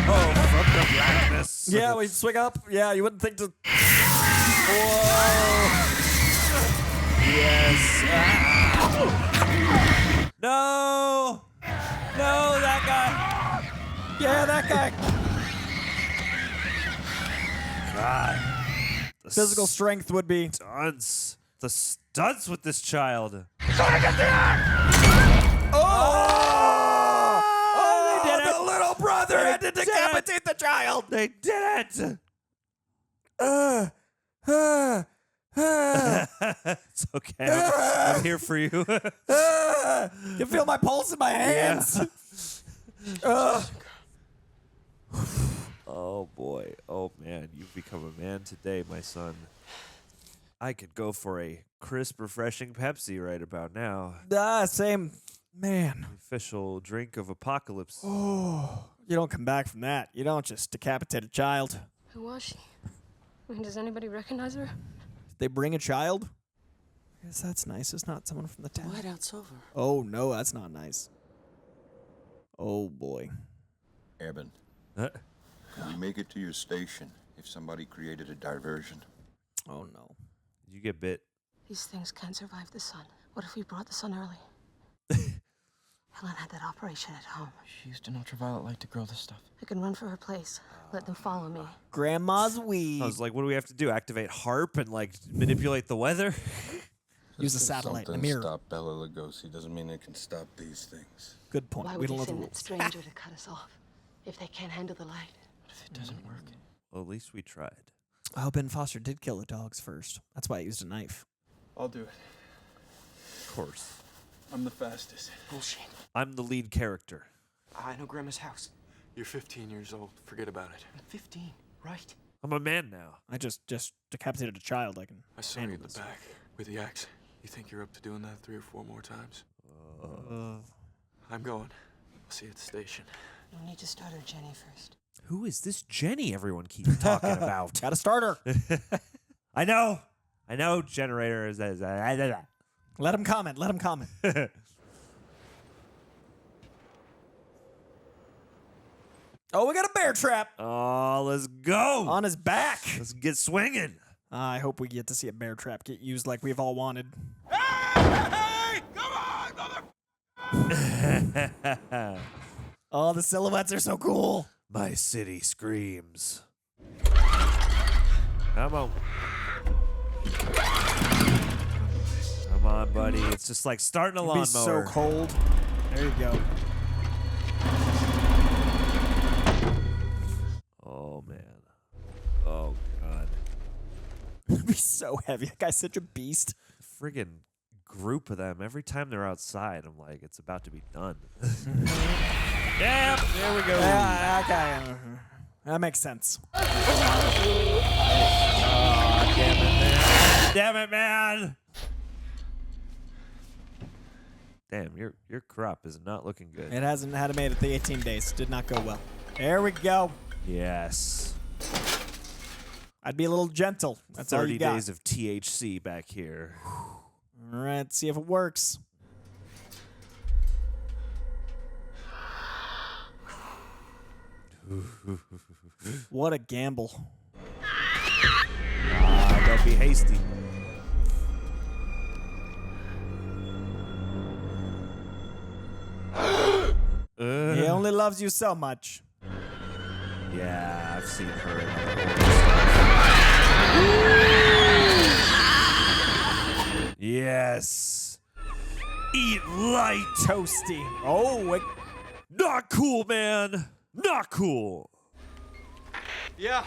A: Oh, from the blackness.
B: Yeah, we swing up. Yeah, you wouldn't think to.
A: Whoa. Yes. Ah. No. No, that guy.
B: Yeah, that guy.
A: God.
B: Physical strength would be.
A: Stunts. The stunts with this child.
B: Oh, they did it.
A: The little brother had to decapitate
B: the child.
A: They did it. It's okay. I'm here for you.
B: You can feel my pulse in my hands.
A: Oh boy. Oh man, you've become a man today, my son. I could go for a crisp, refreshing Pepsi right about now.
B: Same. Man.
A: Official drink of apocalypse.
B: Oh, you don't come back from that. You don't just decapitate a child.
F: Who was she? I mean, does anybody recognize her?
B: They bring a child? I guess that's nice. It's not someone from the town.
O: Whiteout's over.
B: Oh, no, that's not nice. Oh, boy.
L: Eben, can you make it to your station if somebody created a diversion?
B: Oh, no.
A: You get bit.
F: These things can't survive the sun. What if we brought the sun early? Helen had that operation at home.
O: She used an ultraviolet light to grow this stuff.
F: I can run for her place. Let them follow me.
B: Grandma's weed.
A: I was like, what do we have to do? Activate HARP and like manipulate the weather?
B: Use a satellite, a
H: Something
B: mirror.
H: stop Bela Lugosi doesn't mean it can stop these things.
B: Good point.
F: Why
B: We
F: would
B: don't
F: you
B: know the
F: send that
B: rules.
F: stranger to cut us off if they can't handle the light?
O: What if it doesn't work?
A: Well, at least we tried.
B: Oh, Ben Foster did kill the dogs first. That's why he used a knife.
R: I'll do it.
A: Of course.
R: I'm the fastest.
O: Bullshit.
A: I'm the lead character.
O: I know Grandma's house.
D: You're 15 years old. Forget about it.
O: I'm 15, right?
A: I'm a man now.
B: I just decapitated a child. I can
D: I saw you
B: handle
D: in the
B: this.
D: back with the axe. You think you're up to doing that 3 or 4 more times? I'm going. I'll see you at the station.
G: You'll need to start her Jenny first.
A: Who is this Jenny everyone keeps talking about?
B: Got a starter.
A: I know, generator is.
B: Let him comment. Let him comment. Oh, we got a bear trap.
A: Oh, let's go.
B: On his back.
A: Let's get swinging.
B: I hope we get to see a bear trap get used like we've all wanted. Oh, the silhouettes are so cool.
A: My city screams. Come on. Come on, buddy. It's just like starting a
B: It'd be
A: lawnmower.
B: so cold. There you go.
A: Oh, man. Oh, God.
B: It'd be so heavy. That guy's such a beast.
A: Friggin' group of them. Every time they're outside, I'm like, it's about to be done. Yep, there we go.
B: Yeah, okay. That makes sense.
A: Oh, damn it, man. Damn it, man. Damn, your crop is not looking good.
B: It hasn't had made it the 18 days. Did not go well. There we go.
A: Yes.
B: I'd be a little gentle. That's all
A: 30
B: you got.
A: days of THC back here.
B: All right, see if it works. What a gamble.
A: Don't be hasty.
B: He only loves you so much.
A: Yeah, I've seen her in other stuff. Yes. Eat light.
B: Toasty. Oh,
A: not cool, man. Not cool.
R: Yeah.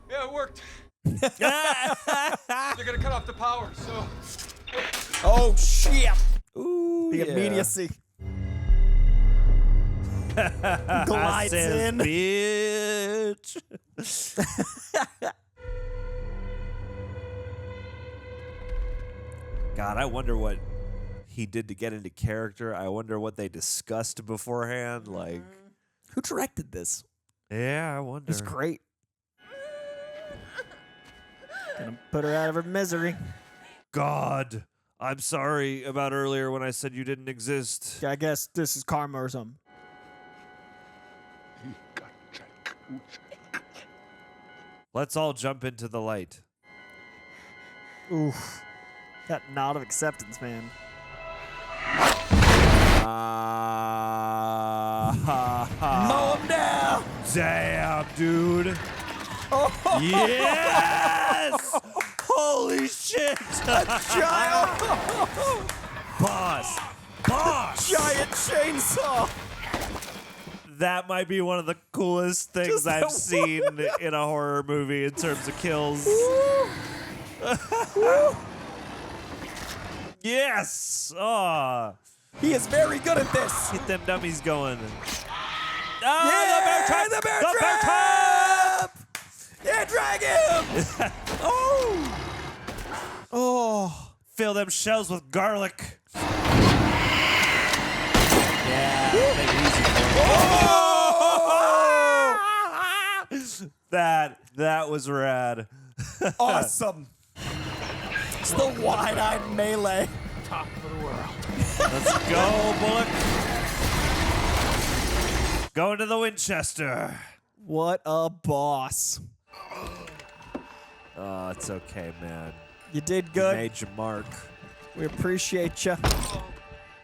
R: Yeah, it worked. They're gonna cut off the power, so.
B: Oh, shit.
A: Ooh,
B: the
A: yeah.
B: immediacy.
A: I
B: Glides
A: says,
B: in.
A: Bitch. God, I wonder what he did to get into character. I wonder what they discussed beforehand. Like,
B: who directed this?
A: Yeah, I wonder.
B: It's great. Gonna put her out of her misery.
A: God, I'm sorry about earlier when I said you didn't exist.
B: I guess this is karma or something.
A: Let's all jump into the light.
B: Oof. That nod of acceptance, man. Mow him down!
A: Damn, dude.
B: Oh.
A: Yes! Holy shit!
B: A giant!
A: Boss! Boss!
B: Giant chainsaw!
A: That might be one of the coolest things I've seen in a horror movie in terms of kills. Yes! Oh.
B: He is very good at this.
A: Get them dummies going.
B: Yeah, the bear trap! Yeah, drag him! Oh! Oh.
A: Fill them shells with garlic. Yeah, make it easy for him. That was rad.
B: Awesome. It's the wide-eyed melee.
K: Top of the world.
A: Let's go, Bullock. Going to the Winchester.
B: What a boss.
A: Oh, it's okay, man.
B: You did good.
A: You made your mark.
B: We appreciate you.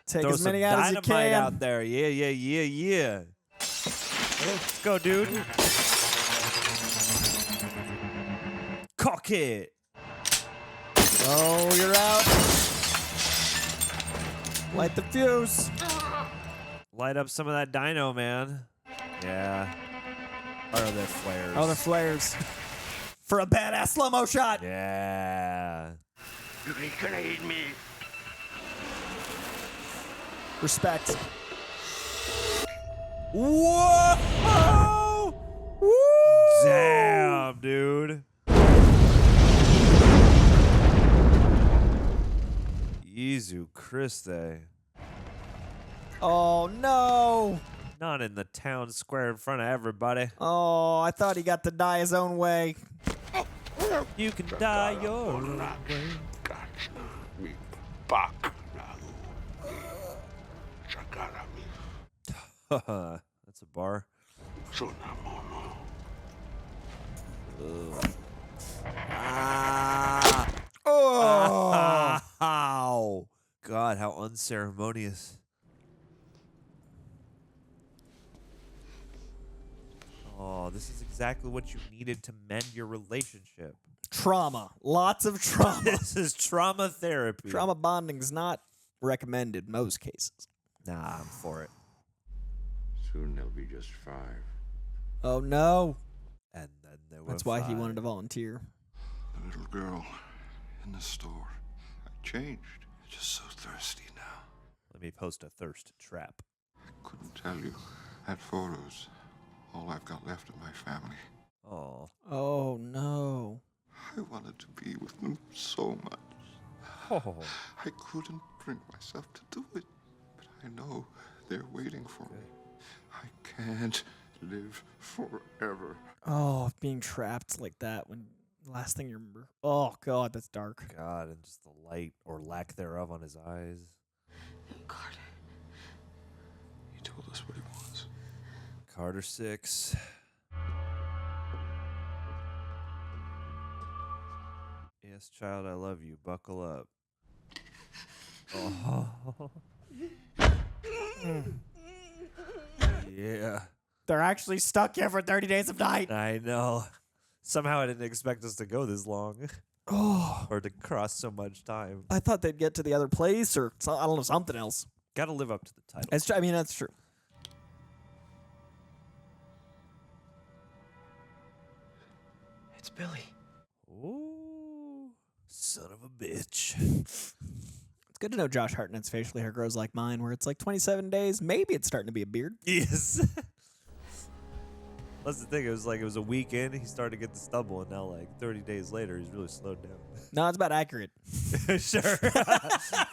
B: Take
A: Throw
B: as many
A: some
B: out as you
A: dynamite
B: can.
A: out there. Yeah. Let's go, dude. Cock it.
B: Oh, you're out. Light the fuse.
A: Light up some of that dino, man. Yeah. Or are they flares?
B: Oh, they're flares. For a badass slow-mo shot.
A: Yeah.
H: You ain't gonna eat me.
B: Respect.
A: Whoa!
B: Woo!
A: Damn, dude. Jesu Christe.
B: Oh, no.
A: Not in the town square in front of everybody.
B: Oh, I thought he got to die his own way.
A: You can die your own way. That's a bar.
B: Oh.
A: Ow. God, how unceremonious. Oh, this is exactly what you needed to mend your relationship.
B: Trauma. Lots of trauma.
A: This is trauma therapy.
B: Trauma bonding is not recommended in most cases.
A: Nah, I'm for it.
L: Soon there'll be just 5.
B: Oh, no.
A: And then there were
B: That's why he
A: 5.
B: wanted to volunteer.
L: The little girl in the store. I changed. Just so thirsty now.
A: Let me post a thirst trap.
L: I couldn't tell you. That photo's all I've got left of my family.
A: Oh.
B: Oh, no.
L: I wanted to be with them so much.
A: Oh.
L: I couldn't bring myself to do it. But I know they're waiting for me. I can't live forever.
B: Oh, being trapped like that when last thing you remember. Oh, God, that's dark.
A: God, and just the light or lack thereof on his eyes.
G: Carter.
D: He told us what he wants.
A: Carter 6. Yes, child, I love you. Buckle up. Oh. Yeah.
B: They're actually stuck here for 30 days of night.
A: I know. Somehow I didn't expect us to go this long.
B: Oh.
A: Or to cross so much time.
B: I thought they'd get to the other place or I don't know, something else.
A: Got to live up to the title.
B: I mean, that's true.
O: It's Billy.
A: Ooh. Son of a bitch.
B: It's good to know Josh Hartnett's facial hair grows like mine, where it's like 27 days. Maybe it's starting to be a beard.
A: Yes. That's the thing. It was a week in. He started to get the stubble, and now, like 30 days later, he's really slowed down.
B: No, it's about accurate.
A: Sure.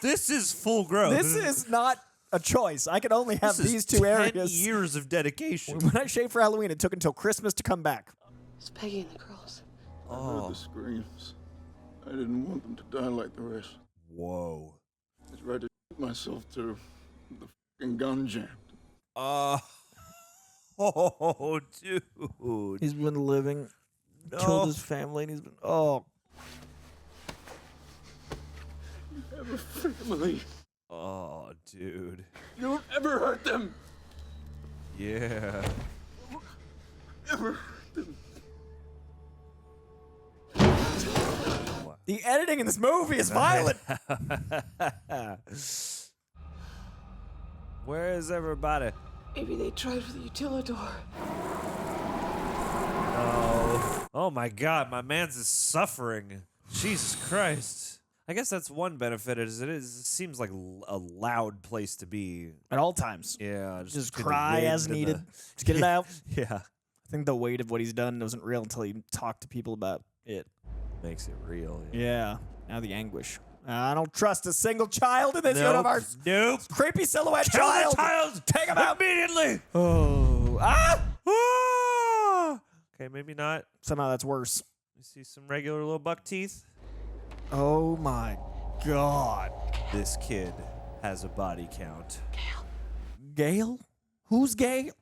A: This is full growth.
B: This is not a choice. I can only have
A: This is
B: these two
A: 10
B: areas.
A: years of dedication.
B: When I shaved for Halloween, it took until Christmas to come back.
G: It's Peggy and the girls.
C: I heard the screams. I didn't want them to die like the rest.
A: Whoa.
C: I tried to shoot myself too. The fucking gun jammed.
A: Oh, dude.
B: He's been living, killed his family, and he's been,
C: You have a family.
A: Oh, dude.
C: You don't ever hurt them.
A: Yeah.
C: Ever hurt them.
B: The editing in this movie is violent.
A: Where is everybody?
G: Maybe they tried for the utilidor.
A: Oh my God, my man's is suffering. Jesus Christ. I guess that's one benefit. It seems like a loud place to be
B: at all times.
A: Yeah,
B: Just cry as needed. Just get it out.
A: Yeah.
B: I think the weight of what he's done wasn't real until he talked to people about it.
A: Makes it real.
B: Yeah. Now the anguish. I don't trust a single child in this
A: Nope.
B: universe.
A: Nope.
B: Creepy silhouette
A: Kill
B: child.
A: the child.
B: Take him out
A: immediately.
B: Oh. Ah!
A: Okay, maybe not.
B: Somehow that's worse.
A: You see some regular little buck teeth.
B: Oh my God.
A: This kid has a body count.
B: Gale? Who's Gale?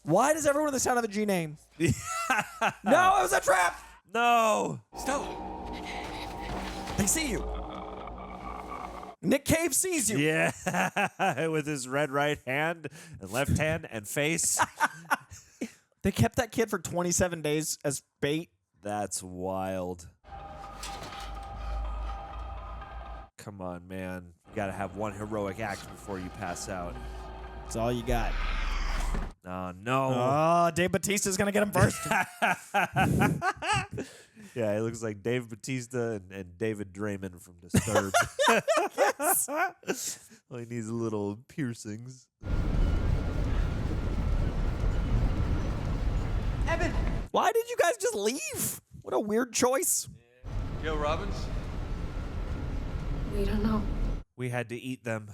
B: Why does everyone in this town have a G name? No, it was a trap.
A: No.
B: Stella. They see you. Nick Cave sees you.
A: Yeah, with his red right hand and left hand and face.
B: They kept that kid for 27 days as bait.
A: That's wild. Come on, man. You gotta have one heroic act before you pass out.
B: That's all you got.
A: Oh, no.
B: Oh, Dave Bautista's going to get him first.
A: Yeah, he looks like Dave Bautista and David Draymond from Disturbed. Well, he needs a little piercings.
B: Evan! Why did you guys just leave? What a weird choice.
D: Yo, Robbins?
F: We don't know.
A: We had to eat them.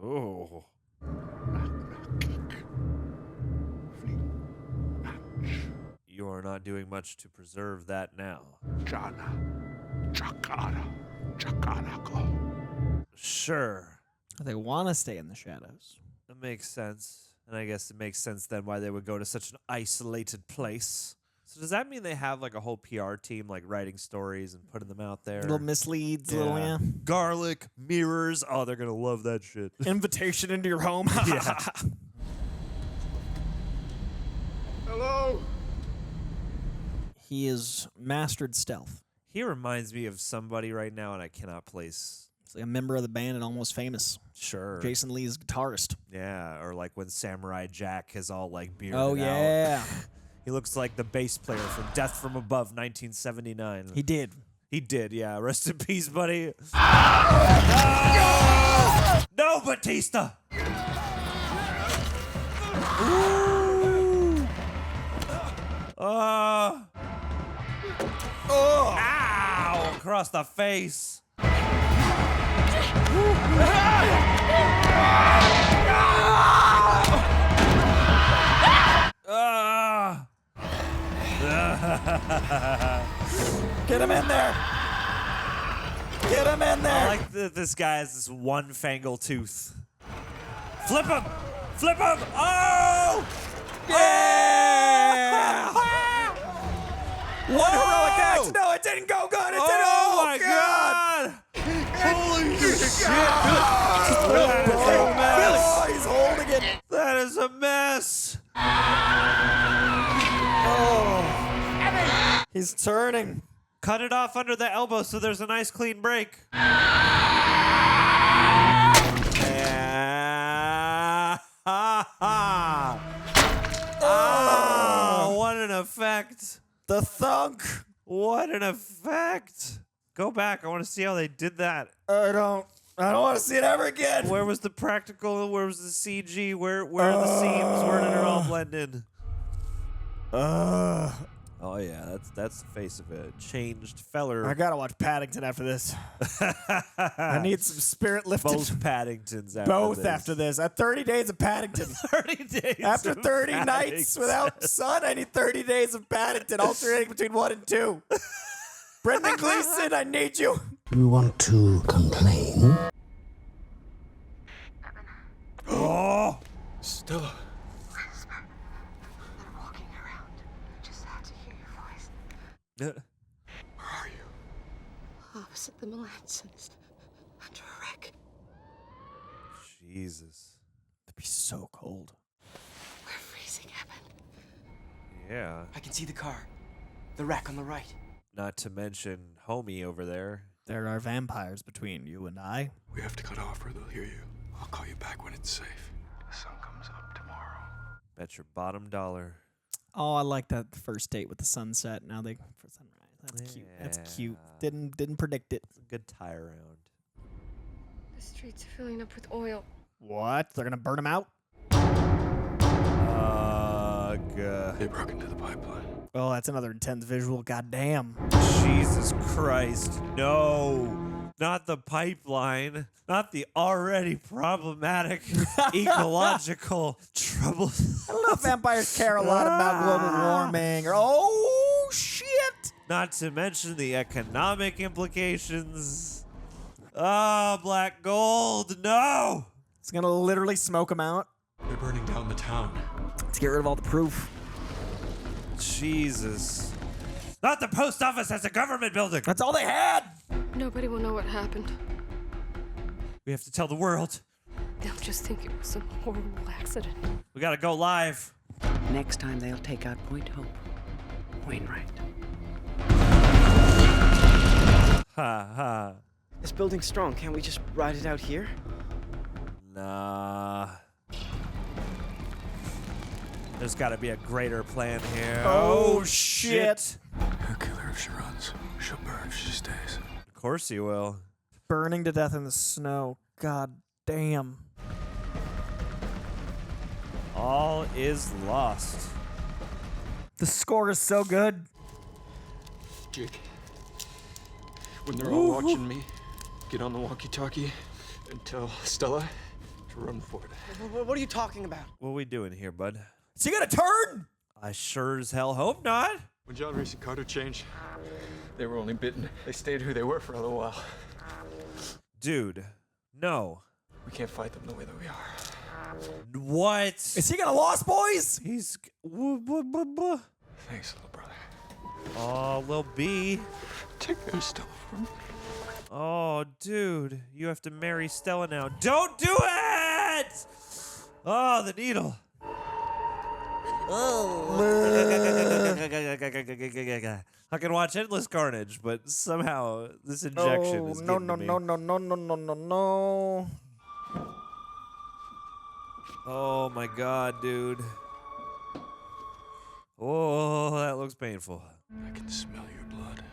A: Oh. You are not doing much to preserve that now. Sure.
B: They want to stay in the shadows.
A: That makes sense. And I guess it makes sense then why they would go to such an isolated place. So does that mean they have like a whole PR team like writing stories and putting them out there?
B: Little misleads, little, yeah.
A: Garlic, mirrors. Oh, they're going to love that shit.
B: Invitation into your home.
A: Yeah.
C: Hello?
B: He has mastered stealth.
A: He reminds me of somebody right now, and I cannot place.
B: He's like a member of the band and Almost Famous.
A: Sure.
B: Jason Lee's guitarist.
A: Yeah, or like when Samurai Jack is all like bearded
B: Oh,
A: out.
B: yeah.
A: He looks like the bass player from Death from Above, 1979.
B: He did.
A: He did, yeah. Rest in peace, buddy. No, Batista! Ooh. Ow! Across the face.
B: Get him in there. Get him in there.
A: I like that this guy has this one fangle tooth. Flip him! Flip him! Oh!
B: Yeah! One heroic act. No, it didn't go good. It didn't.
A: Oh my God! Holy shit!
B: Oh, he's holding it.
A: That is a mess.
B: Oh. He's turning.
A: Cut it off under the elbow so there's a nice clean break. Oh, what an effect.
B: The thunk.
A: What an effect. Go back. I want to see how they did that.
B: I don't want to see it ever again.
A: Where was the practical? Where was the CG? Where are the seams? Where did it all blend in? Oh yeah, that's the face of it. Changed feller.
B: I gotta watch Paddington after this. I need some spirit lifted.
A: Both Paddingtons after
B: Both
A: this.
B: after this. 30 days of Paddington.
A: 30 days.
B: After
A: of
B: 30
A: Paddington.
B: nights without sun, I need 30 days of Paddington, alternating between 1 and 2. Brendan Gleeson, I need you.
Q: You want to complain?
A: Oh,
D: Stella.
F: Where are you? Opposite the Melansons. Under a wreck.
A: Jesus.
B: It'd be so cold.
F: We're freezing, Evan.
A: Yeah.
O: I can see the car. The wreck on the right.
A: Not to mention homie over there.
B: There are vampires between you and I.
D: We have to cut off or they'll hear you. I'll call you back when it's safe. The sun comes up tomorrow.
A: Bet your bottom dollar.
B: Oh, I like that first date with the sunset. Now they for sunrise. That's cute. That's cute. Didn't predict it.
A: It's a good tie around.
T: The streets are filling up with oil.
B: What? They're gonna burn them out?
D: They broke into the pipeline.
B: Oh, that's another intense visual. Goddamn.
A: Jesus Christ. No. Not the pipeline. Not the already problematic ecological trouble.
B: I don't know if vampires care a lot about global warming or oh shit.
A: Not to mention the economic implications. Oh, black gold. No.
B: It's gonna literally smoke them out.
D: They're burning down the town.
B: Let's get rid of all the proof.
A: Jesus. Not the post office, that's a government building.
B: That's all they had.
T: Nobody will know what happened.
A: We have to tell the world.
T: They'll just think it was some horrible accident.
A: We gotta go live.
P: Next time they'll take out Point Hope. Wainwright.
A: Ha ha.
O: This building's strong. Can't we just ride it out here?
A: Nah. There's gotta be a greater plan here.
B: Oh shit.
D: He'll kill her if she runs. She'll burn if she stays.
A: Of course you will.
B: Burning to death in the snow. God damn.
A: All is lost.
B: The score is so good.
R: Jake, when they're all watching me, get on the walkie-talkie and tell Stella to run for it.
O: What are you talking about?
A: What are we doing here, bud?
B: Is he gonna turn?
A: I sure as hell hope not.
R: When John Reese and Carter changed, they were only bitten. They stayed who they were for a little while.
A: Dude, no.
R: We can't fight them the way that we are.
A: What?
B: Is he gonna Lost Boys?
A: He's...
R: Thanks, little brother.
A: Oh, Lil B.
R: Take care of Stella for me.
A: Oh, dude. You have to marry Stella now. Don't do it! Oh, the needle. I can watch endless carnage, but somehow this injection is getting to me.
B: No.
A: Oh my god, dude. Oh, that looks painful.
D: I can smell your blood.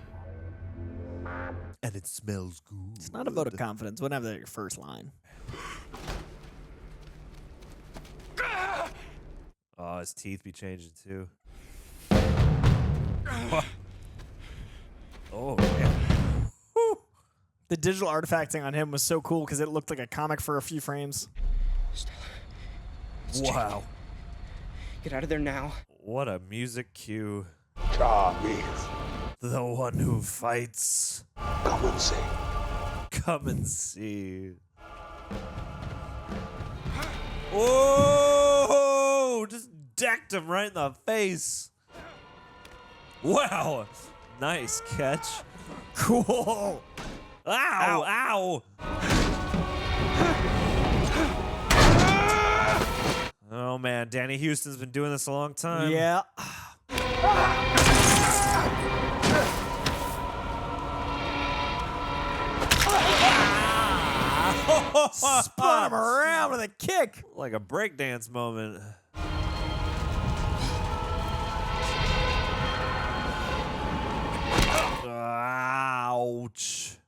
A: And it smells good.
B: It's not a vote of confidence. Whenever that's your first line.
A: Oh, his teeth be changing too. Oh, man.
B: Woo. The digital artifacting on him was so cool because it looked like a comic for a few frames.
A: Wow.
O: Get out of there now.
A: What a music cue.
H: Charlie.
A: The one who fights.
H: Come and see.
A: Come and see. Whoa! Just decked him right in the face. Wow. Nice catch.
B: Cool.
A: Ow! Ow! Oh man, Danny Houston's been doing this a long time.
B: Yeah. Spun him around with a kick.
A: Like a breakdance moment. Ouch.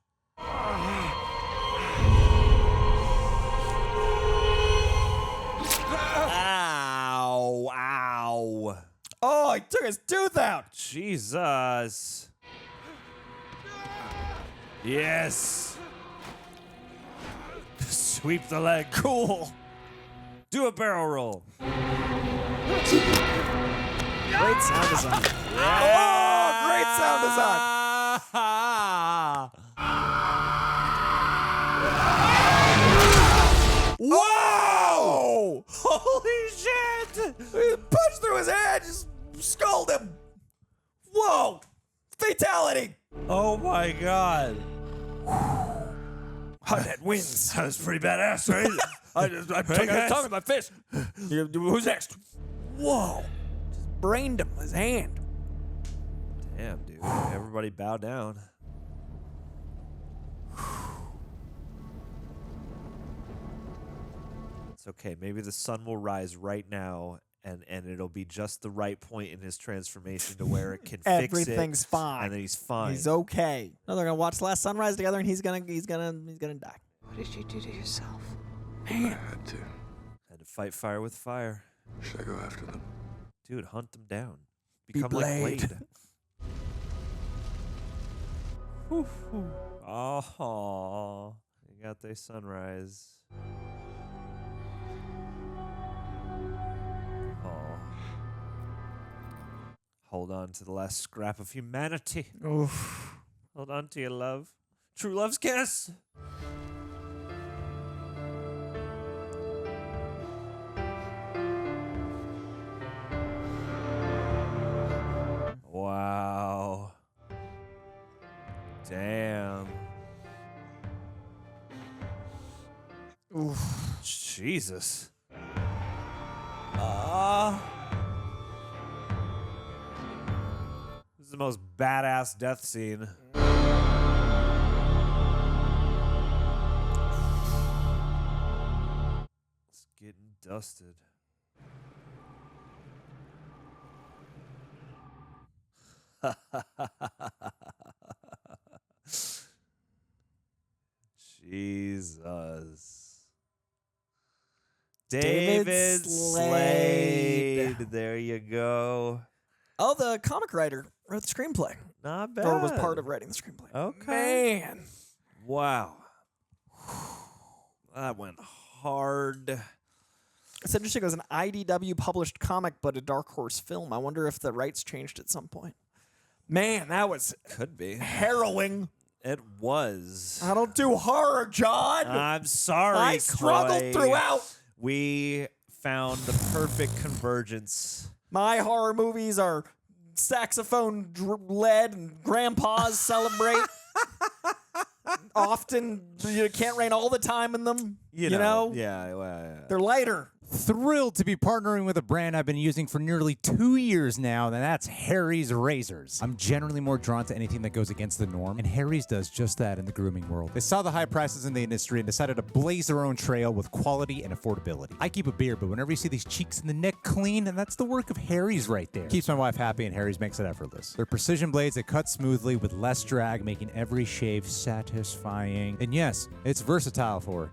A: Ow. Ow.
B: Oh, he took his tooth out.
A: Jesus. Yes. Sweep the leg.
B: Cool.
A: Do a barrel roll.
B: Great sound design. Oh, great sound design. Whoa!
A: Holy shit!
B: He punched through his head, just skulled him. Whoa! Fatality!
A: Oh my god.
B: Hartnett wins.
A: That was pretty badass, right?
B: I took out his tongue with my fist. Who's next? Whoa! Just brained him with his hand.
A: Damn, dude. Everybody bow down. It's okay. Maybe the sun will rise right now, and it'll be just the right point in his transformation to where it can fix it.
B: Everything's fine.
A: And then he's fine.
B: He's okay. No, they're gonna watch Last Sunrise together, and he's gonna die.
G: What did you do to yourself?
D: I had to.
A: Had to fight fire with fire.
D: Should I go after them?
A: Dude, hunt them down.
B: Be
A: Become like
B: Blade.
A: Blade. Oh, you got the sunrise. Oh. Hold on to the last scrap of humanity.
B: Oof.
A: Hold on to your love. True love's kiss. Wow. Damn.
B: Oof.
A: Jesus. This is the most badass death scene. It's getting dusted. Jesus. David Slade. There you go.
B: Oh, the comic writer wrote the screenplay.
A: Not bad.
B: Or was part of writing the screenplay.
A: Okay.
B: Man.
A: Wow. That went hard.
B: It's interesting. It was an IDW published comic, but a Dark Horse film. I wonder if the rights changed at some point. Man, that was
A: could be
B: harrowing.
A: It was.
B: I don't do horror, John.
A: I'm sorry.
B: I struggled
A: Coy.
B: throughout.
A: We found the perfect convergence.
B: My horror movies are saxophone led and grandpas celebrate. Often, you can't rain all the time in them. You know?
A: Yeah, yeah.
B: They're lighter.
U: Thrilled to be partnering with a brand I've been using for nearly 2 years now, and that's Harry's Razors. I'm generally more drawn to anything that goes against the norm, and Harry's does just that in the grooming world. They saw the high prices in the industry and decided to blaze their own trail with quality and affordability. I keep a beard, but whenever you see these cheeks and the neck clean, and that's the work of Harry's right there. Keeps my wife happy, and Harry's makes it effortless. They're precision blades that cut smoothly with less drag, making every shave satisfying. And yes, it's versatile for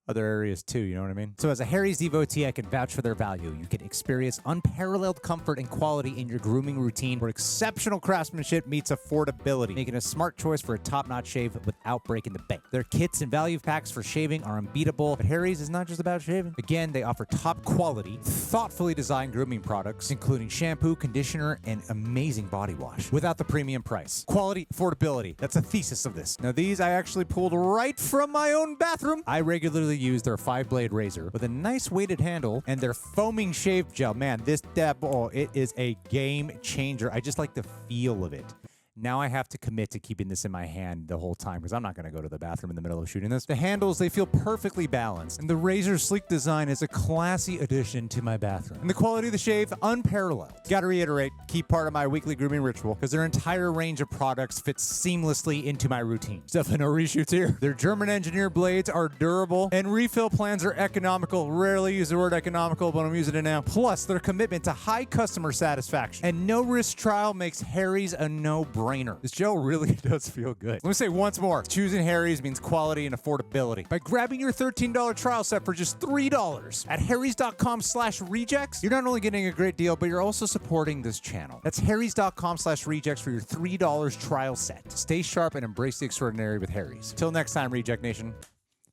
U: other areas too, you know what I mean? So as a Harry's devotee, I can vouch for their value. You can experience unparalleled comfort and quality in your grooming routine where exceptional craftsmanship meets affordability, making a smart choice for a top-notch shave without breaking the bank. Their kits and value packs for shaving are unbeatable, but Harry's is not just about shaving. Again, they offer top quality, thoughtfully designed grooming products, including shampoo, conditioner, and amazing body wash, without the premium price. Quality, affordability, that's the thesis of this. Now these I actually pulled right from my own bathroom. I regularly use their 5-blade razor with a nice weighted handle and their foaming shave gel. Man, this it is a game changer. I just like the feel of it. Now I have to commit to keeping this in my hand the whole time because I'm not going to go to the bathroom in the middle of shooting this. The handles, they feel perfectly balanced, and the razor's sleek design is a classy addition to my bathroom. And the quality of the shave, unparalleled. Gotta reiterate, key part of my weekly grooming ritual because their entire range of products fits seamlessly into my routine. There's definitely no reshoots here. Their German engineered blades are durable, and refill plans are economical. Rarely use the word economical, but I'm using it now. Plus, their commitment to high customer satisfaction and no-risk trial makes Harry's a no-brainer. This gel really does feel good. Let me say once more, choosing Harry's means quality and affordability. By grabbing your $13 trial set for just $3 at harrys.com/rejects, you're not only getting a great deal, but you're also supporting this channel. That's harrys.com/rejects for your $3 trial set. Stay sharp and embrace the extraordinary with Harry's. Till next time, Reject Nation.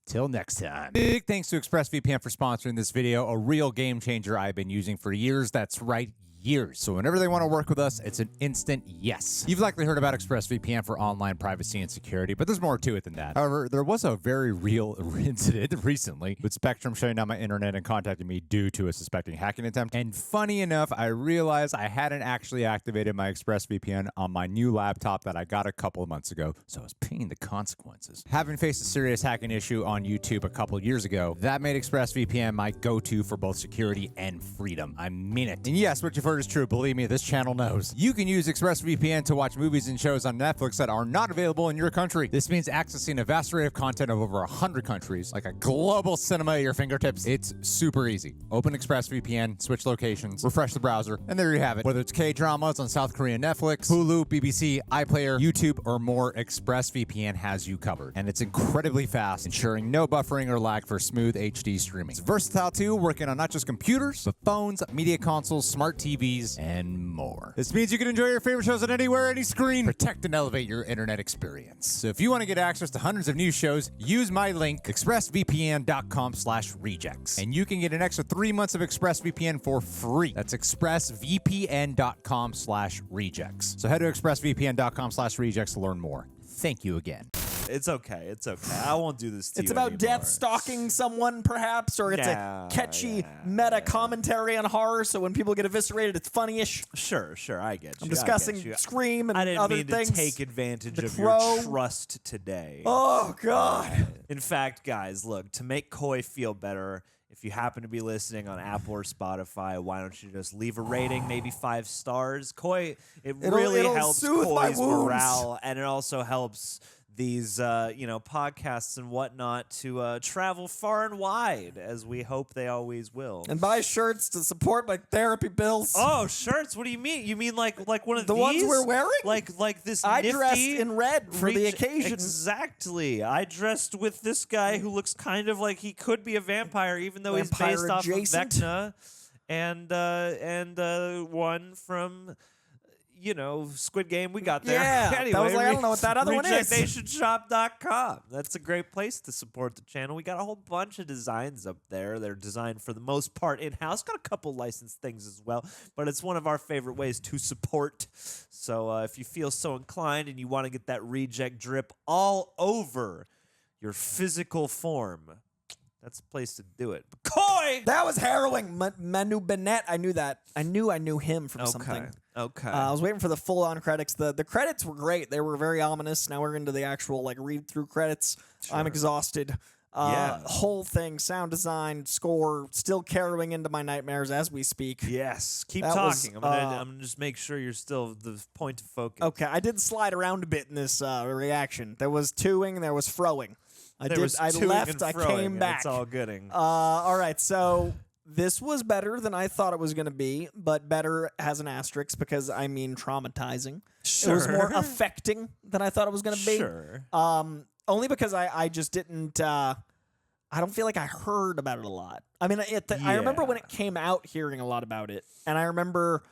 U: Till next time. Big thanks to ExpressVPN for sponsoring this video, a real game changer I've been using for years. That's right, years. So whenever they want to work with us, it's an instant yes. You've likely heard about ExpressVPN for online privacy and security, but there's more to it than that. However, there was a very real incident recently with Spectrum shutting down my internet and contacting me due to a suspected hacking attempt. And funny enough, I realized I hadn't actually activated my ExpressVPN on my new laptop that I got a couple of months ago, so I was paying the consequences. Having faced a serious hacking issue on YouTube a couple years ago, that made ExpressVPN my go-to for both security and freedom. I mean it. And yes, what you've word is true. Believe me, this channel knows. You can use ExpressVPN to watch movies and shows on Netflix that are not available in your country. This means accessing a vast array of content of over 100 countries, like a global cinema at your fingertips. It's super easy. Open ExpressVPN, switch locations, refresh the browser, and there you have it. Whether it's K-dramas on South Korean Netflix, Hulu, BBC, iPlayer, YouTube, or more, ExpressVPN has you covered. And it's incredibly fast, ensuring no buffering or lag for smooth HD streaming. It's versatile too, working on not just computers, but phones, media consoles, smart TVs, and more. This means you can enjoy your favorite shows on anywhere, any screen. Protect and elevate your internet experience. So if you want to get access to hundreds of new shows, use my link, expressvpn.com/rejects. And you can get an extra 3 months of ExpressVPN for free. That's expressvpn.com/rejects. So head to expressvpn.com/rejects to learn more. Thank you again.
A: It's okay. It's okay. I won't do this to
B: It's
A: you
B: about
A: anymore.
B: death stalking someone, perhaps, or it's a catchy meta commentary on horror. So when people get eviscerated, it's funny-ish.
A: Sure. I get you.
B: I'm discussing Scream and
A: I didn't
B: other
A: mean
B: things.
A: to take advantage
B: The
A: of
B: Crow.
A: your trust today.
B: Oh, God.
A: In fact, guys, look, to make Coy feel better, if you happen to be listening on Apple or Spotify, why don't you just leave a rating, maybe 5 stars? Coy, it'll helps
B: soothe my
A: Coy's
B: wounds.
A: morale, and it also helps these podcasts and whatnot to travel far and wide, as we hope they always will.
B: And buy shirts to support my therapy bills.
A: Oh, shirts? What do you mean? You mean like one of
B: the
A: these?
B: ones we're wearing?
A: Like this
B: I
A: nifty
B: dressed in red for the occasion.
A: Exactly. I dressed with this guy who looks kind of like he could be a vampire, even though he's
B: Vampire
A: based off of
B: adjacent?
A: Vecna, and one from Squid Game. We got there.
B: Yeah,
A: Anyway,
B: that was like, I don't know what that other one is.
A: RejectNationShop.com. That's a great place to support the channel. We got a whole bunch of designs up there. They're designed for the most part in-house. Got a couple licensed things as well, but it's one of our favorite ways to support. So if you feel so inclined and you want to get that reject drip all over your physical form, that's the place to do it. But Coy!
B: That was harrowing. Manu Bennett. I knew that. I knew him from something.
A: Okay.
B: I was waiting for the full-on credits. The credits were great. They were very ominous. Now we're into the actual read-through credits. Sure. I'm exhausted. Whole thing, sound design, score, still carrying into my nightmares as we speak.
A: Yes. Keep
B: That
A: talking.
B: was,
A: I'm gonna just make sure you're still the point of focus.
B: Okay, I did slide around a bit in this reaction. There was toing, there was froing. I
A: toing
B: left,
A: and
B: I
A: froing,
B: came
A: and
B: back.
A: It's all gooding.
B: All right, so this was better than I thought it was going to be, but better has an asterisk because traumatizing.
A: Sure.
B: It was more affecting than I thought it was going to be.
A: Sure.
B: Only because I just didn't. I don't feel like I heard about it a lot. I mean, I remember when it came out, hearing a lot about it, and I remember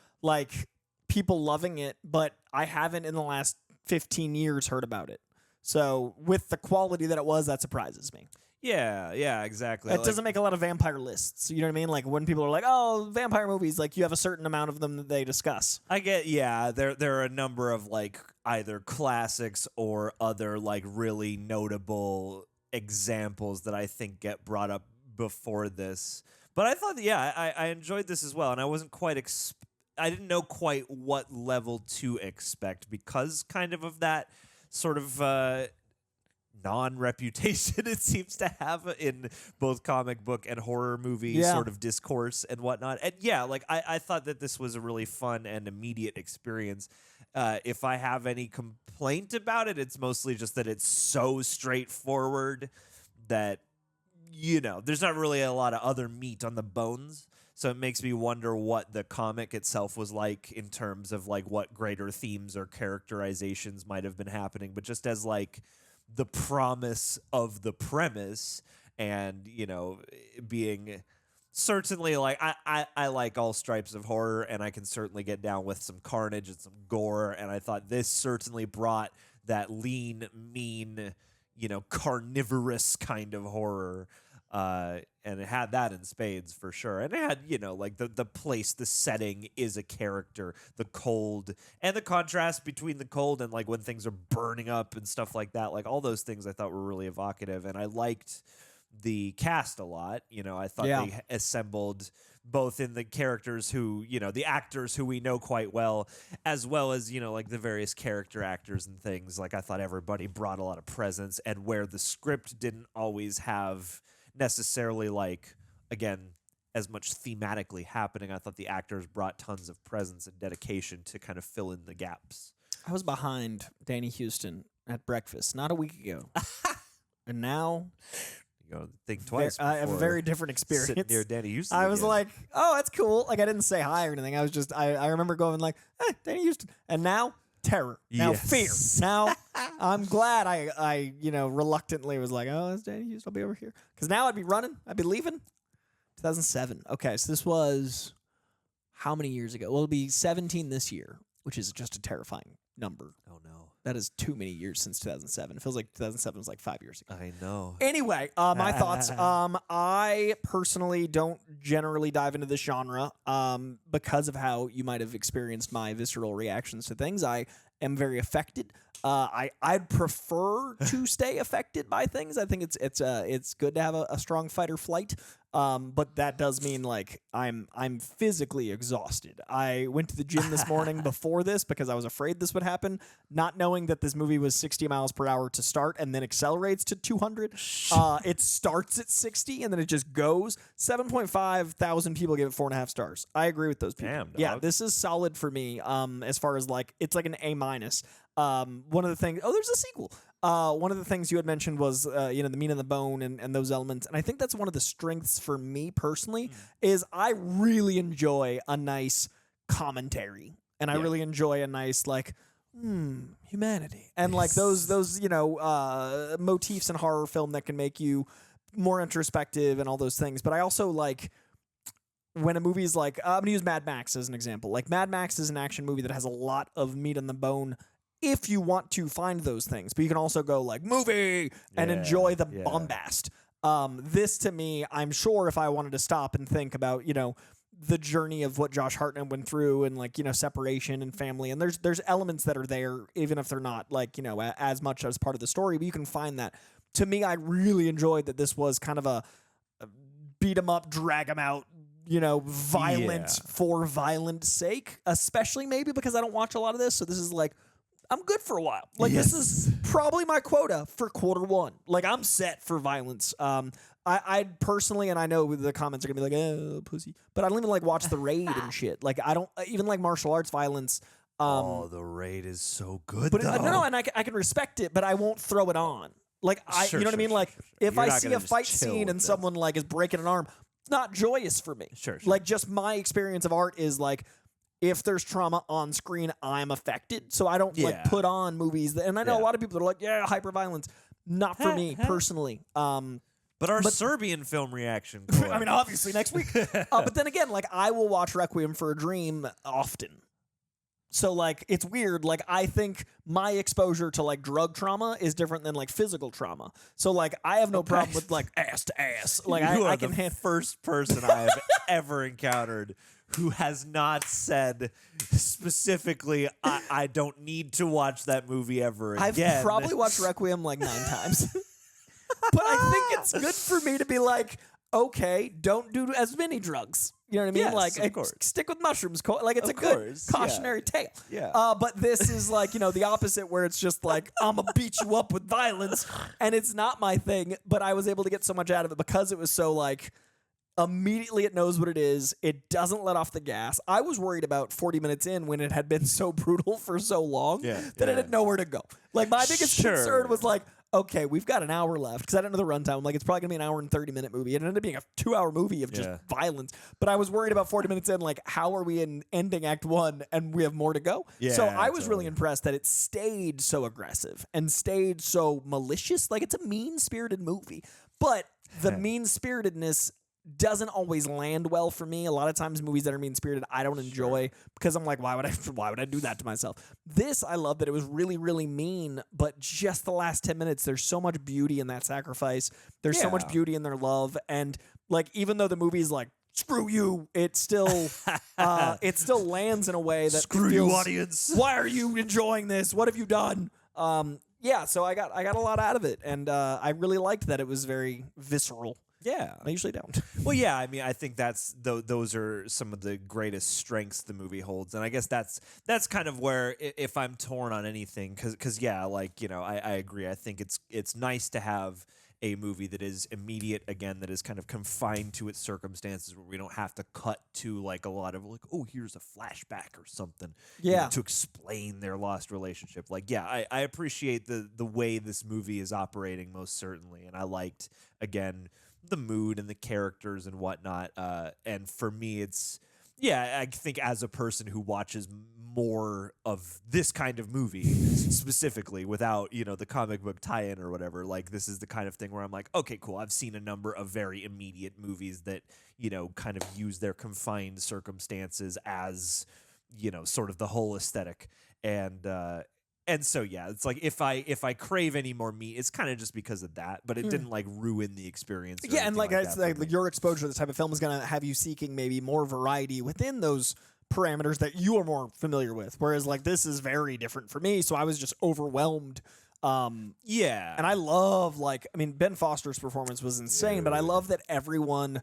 B: people loving it, but I haven't in the last 15 years heard about it. So with the quality that it was, that surprises me.
A: Yeah, exactly.
B: It doesn't make a lot of vampire lists. You know what I mean? Like when people are like, "Oh, vampire movies," you have a certain amount of them that they discuss.
A: I get, there are a number of either classics or other really notable examples that I think get brought up before this. But I thought, I enjoyed this as well, and I wasn't quite I didn't know quite what level to expect because kind of that sort of non-reputation it seems to have in both comic book and horror movie sort of discourse and whatnot. And I thought that this was a really fun and immediate experience. If I have any complaint about it, it's mostly just that it's so straightforward that, there's not really a lot of other meat on the bones. So it makes me wonder what the comic itself was like in terms of what greater themes or characterizations might have been happening. But just as the promise of the premise and, being certainly I like all stripes of horror, and I can certainly get down with some carnage and some gore. And I thought this certainly brought that lean, mean, carnivorous kind of horror. And it had that in spades for sure. And it had, the place, the setting is a character, the cold, and the contrast between the cold and when things are burning up and stuff like that. All those things I thought were really evocative. And I liked the cast a lot. I thought they assembled both in the characters who, the actors who we know quite well, as well as, the various character actors and things. I thought everybody brought a lot of presence, and where the script didn't always have necessarily again, as much thematically happening. I thought the actors brought tons of presence and dedication to kind of fill in the gaps.
B: I was behind Danny Huston at breakfast not a week ago, and now
A: you go think twice.
B: I have a very different experience.
A: Sitting near Danny Huston.
B: I was
A: again.
B: like, oh, that's cool. Like I didn't say hi or anything. I was just I remember going like, Danny Huston, and now terror, now fear. Now I'm glad I reluctantly was like, oh, that's Danny Huston. I'll be over here because now I'd be running. I'd be leaving. 2007. Okay, so this was how many years ago? Well, it'll be 17 this year, which is just a terrifying number.
A: Oh no.
B: That is too many years since 2007. It feels like 2007 was like 5 years ago.
A: I know.
B: Anyway, my thoughts. I personally don't generally dive into this genre because of how you might have experienced my visceral reactions to things. I am very affected. I'd prefer to stay affected by things. I think it's good to have a strong fight or flight. But that does mean like I'm physically exhausted. I went to the gym this morning before this because I was afraid this would happen, not knowing that this movie was 60 miles per hour to start and then accelerates to 200. It starts at 60 and then it just goes. 7.5 thousand people give it 4.5 stars. I agree with those people.
A: Damn, dog.
B: Yeah, this is solid for me. As far as like it's like an A-. One of the things. Oh, there's a sequel. One of the things you had mentioned was, the meat and the bone and those elements. And I think that's one of the strengths for me personally is I really enjoy a nice commentary. And I really enjoy a nice, like, humanity. And like those motifs in horror film that can make you more introspective and all those things. But I also like when a movie's like, I'm going to use Mad Max as an example. Like Mad Max is an action movie that has a lot of meat on the bone if you want to find those things, but you can also go like movie and enjoy the bombast. This to me, I'm sure if I wanted to stop and think about, the journey of what Josh Hartnett went through and like, separation and family. And there's elements that are there, even if they're not like, as much as part of the story, but you can find that. To me, I really enjoyed that this was kind of a beat 'em up, drag 'em out, violent for violent's sake, especially maybe because I don't watch a lot of this. So this is like, I'm good for a while. Like this is probably my quota for quarter one. Like I'm set for violence. I personally, and I know the comments are gonna be like, oh, pussy, but I don't even like watch The Raid and shit. Like I don't even like martial arts violence.
A: The Raid is so good.
B: But no, and I can respect it, but I won't throw it on. Like you know what I mean? Like if I see a fight scene and someone like is breaking an arm, it's not joyous for me. Like just my experience of art is like, if there's trauma on screen, I'm affected. So I don't like put on movies and I know a lot of people that are like, hyper violence. Not for me personally.
A: But our Serbian film reaction.
B: I mean, obviously next week. But then again, like I will watch Requiem for a Dream often. So like it's weird. Like I think my exposure to like drug trauma is different than like physical trauma. So like I have no problem with like ass to ass. Like
A: you
B: I
A: are
B: can
A: the first person I have ever encountered who has not said specifically, I don't need to watch that movie ever again.
B: I've probably watched Requiem like 9 times. But I think it's good for me to be like, okay, don't do as many drugs. You know what I mean?
A: Yes,
B: like,
A: of course.
B: Stick with mushrooms. Like, it's a good cautionary tale.
A: Yeah.
B: But this is like, the opposite where it's just like, I'm going to beat you up with violence. And it's not my thing. But I was able to get so much out of it because it was so like, immediately it knows what it is. It doesn't let off the gas. I was worried about 40 minutes in when it had been so brutal for so long that it had nowhere to go. Like, my biggest concern was like, okay, we've got an hour left because I didn't know the runtime. I'm like, it's probably going to be an hour and 30-minute movie. It ended up being a 2-hour movie of just violence. But I was worried about 40 minutes in, like, how are we in ending Act 1 and we have more to go? So I was really impressed that it stayed so aggressive and stayed so malicious. Like, it's a mean-spirited movie. But the mean-spiritedness doesn't always land well for me. A lot of times movies that are mean-spirited I don't enjoy because I'm like, why would I do that to myself? This, I love that it was really, really mean, but just the last 10 minutes, there's so much beauty in that sacrifice. There's so much beauty in their love. And like, even though the movie's like, screw you, it still lands in a way that
A: screw
B: feels,
A: you, audience.
B: Why are you enjoying this? What have you done? So I got a lot out of it, and I really liked that it was very visceral.
A: Yeah.
B: I usually don't.
A: Well, yeah, I mean, I think those are some of the greatest strengths the movie holds. And I guess that's kind of where if I'm torn on anything, because I agree. I think it's nice to have a movie that is immediate, again, that is kind of confined to its circumstances, where we don't have to cut to like a lot of like, oh, here's a flashback or something, to explain their lost relationship. Like, yeah, I appreciate the way this movie is operating, most certainly, and I liked, again, the mood and the characters and whatnot. And for me, it's, I think as a person who watches more of this kind of movie specifically without, the comic book tie-in or whatever, like this is the kind of thing where I'm like, okay, cool. I've seen a number of very immediate movies that, kind of use their confined circumstances as, sort of the whole aesthetic. And so, yeah, it's like if I crave any more meat, it's kind of just because of that, but it didn't like ruin the experience.
B: Yeah, and like it's like your exposure to this type of film is going to have you seeking maybe more variety within those parameters that you are more familiar with. Whereas like this is very different for me, so I was just overwhelmed. And I love Ben Foster's performance was insane, but I love that everyone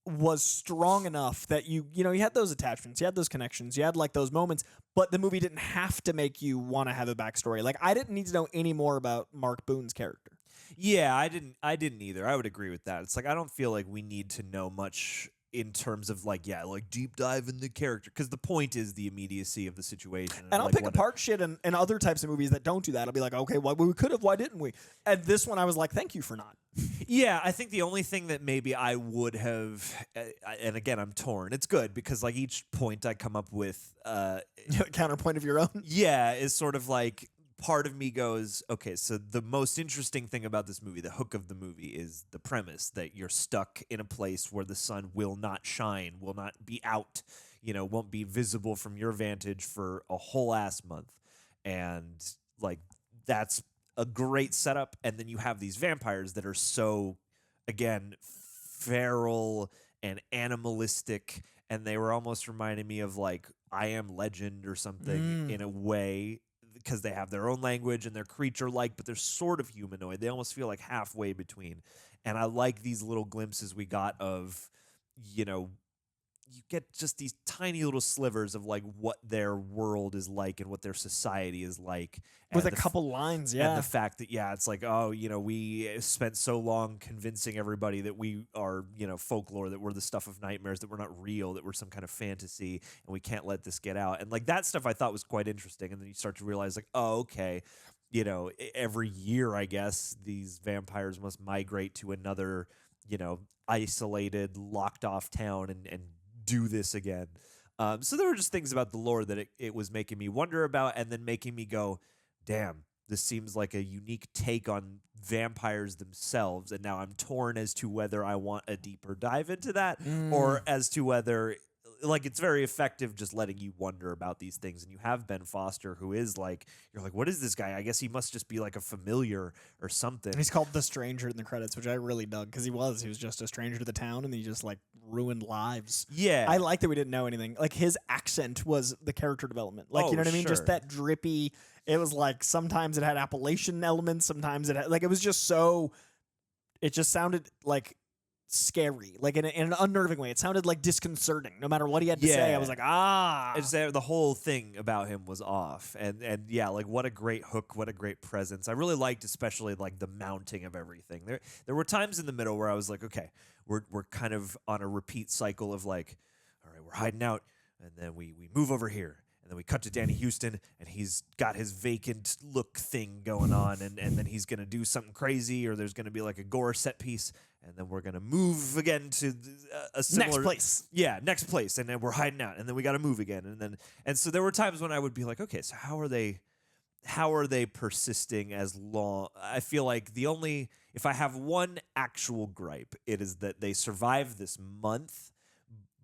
B: was strong enough that you had those attachments, you had those connections, you had like those moments, but the movie didn't have to make you want to have a backstory. Like I didn't need to know any more about Mark Boone's character.
A: Yeah, I didn't either. I would agree with that. It's like I don't feel like we need to know much in terms of like deep dive in the character, because the point is the immediacy of the situation.
B: And I'll pick apart shit in other types of movies that don't do that. I'll be like, okay, well, we could have, why didn't we? And this one I was like, thank you for not.
A: Yeah, I think the only thing that maybe I would have, and again, I'm torn. It's good because like each point I come up with,
B: a counterpoint of your own.
A: Yeah, is sort of like part of me goes, okay, so the most interesting thing about this movie, the hook of the movie, is the premise that you're stuck in a place where the sun will not shine, will not be out, won't be visible from your vantage for a whole ass month, and like that's a great setup. And then you have these vampires that are so, again, feral and animalistic, and they were almost reminding me of like I Am Legend or something in a way, because they have their own language and they're creature-like, but they're sort of humanoid. They almost feel like halfway between. And I like these little glimpses we got of, you get just these tiny little slivers of like what their world is like and what their society is like.
B: With a couple lines, yeah.
A: And the fact that, it's like, oh, we spent so long convincing everybody that we are, folklore, that we're the stuff of nightmares, that we're not real, that we're some kind of fantasy, and we can't let this get out. And like that stuff I thought was quite interesting. And then you start to realize like, oh, okay, every year, I guess, these vampires must migrate to another, isolated, locked off town and do this again. So there were just things about the lore that it was making me wonder about, and then making me go, damn, this seems like a unique take on vampires themselves. And now I'm torn as to whether I want a deeper dive into that or as to whether like it's very effective just letting you wonder about these things. And you have Ben Foster, who is like, you're like, what is this guy? I guess he must just be like a familiar or something.
B: He's called the Stranger in the credits, which I really dug, because he was just a stranger to the town, and he just like ruined lives.
A: Yeah.
B: I like that we didn't know anything. Like his accent was the character development. Like, you know what I mean? Just that drippy, it was like sometimes it had Appalachian elements, sometimes it had, like, it was just so, it just sounded like scary, like in an unnerving way. It sounded like disconcerting. No matter what he had to say, I was like,
A: It's the whole thing about him was off, and yeah, like what a great hook, what a great presence. I really liked, especially like the mounting of everything. There were times in the middle where I was like, okay, we're kind of on a repeat cycle of like, all right, we're hiding out, and then we move over here. And then we cut to Danny Huston, and he's got his vacant look thing going on, and then he's going to do something crazy, or there's going to be like a gore set piece, and then we're going to move again to a similar...
B: Next place.
A: Yeah, next place, and then we're hiding out, and then we got to move again. And so there were times when I would be like, okay, so how are they persisting as long? I feel like if I have one actual gripe, it is that they survive this month,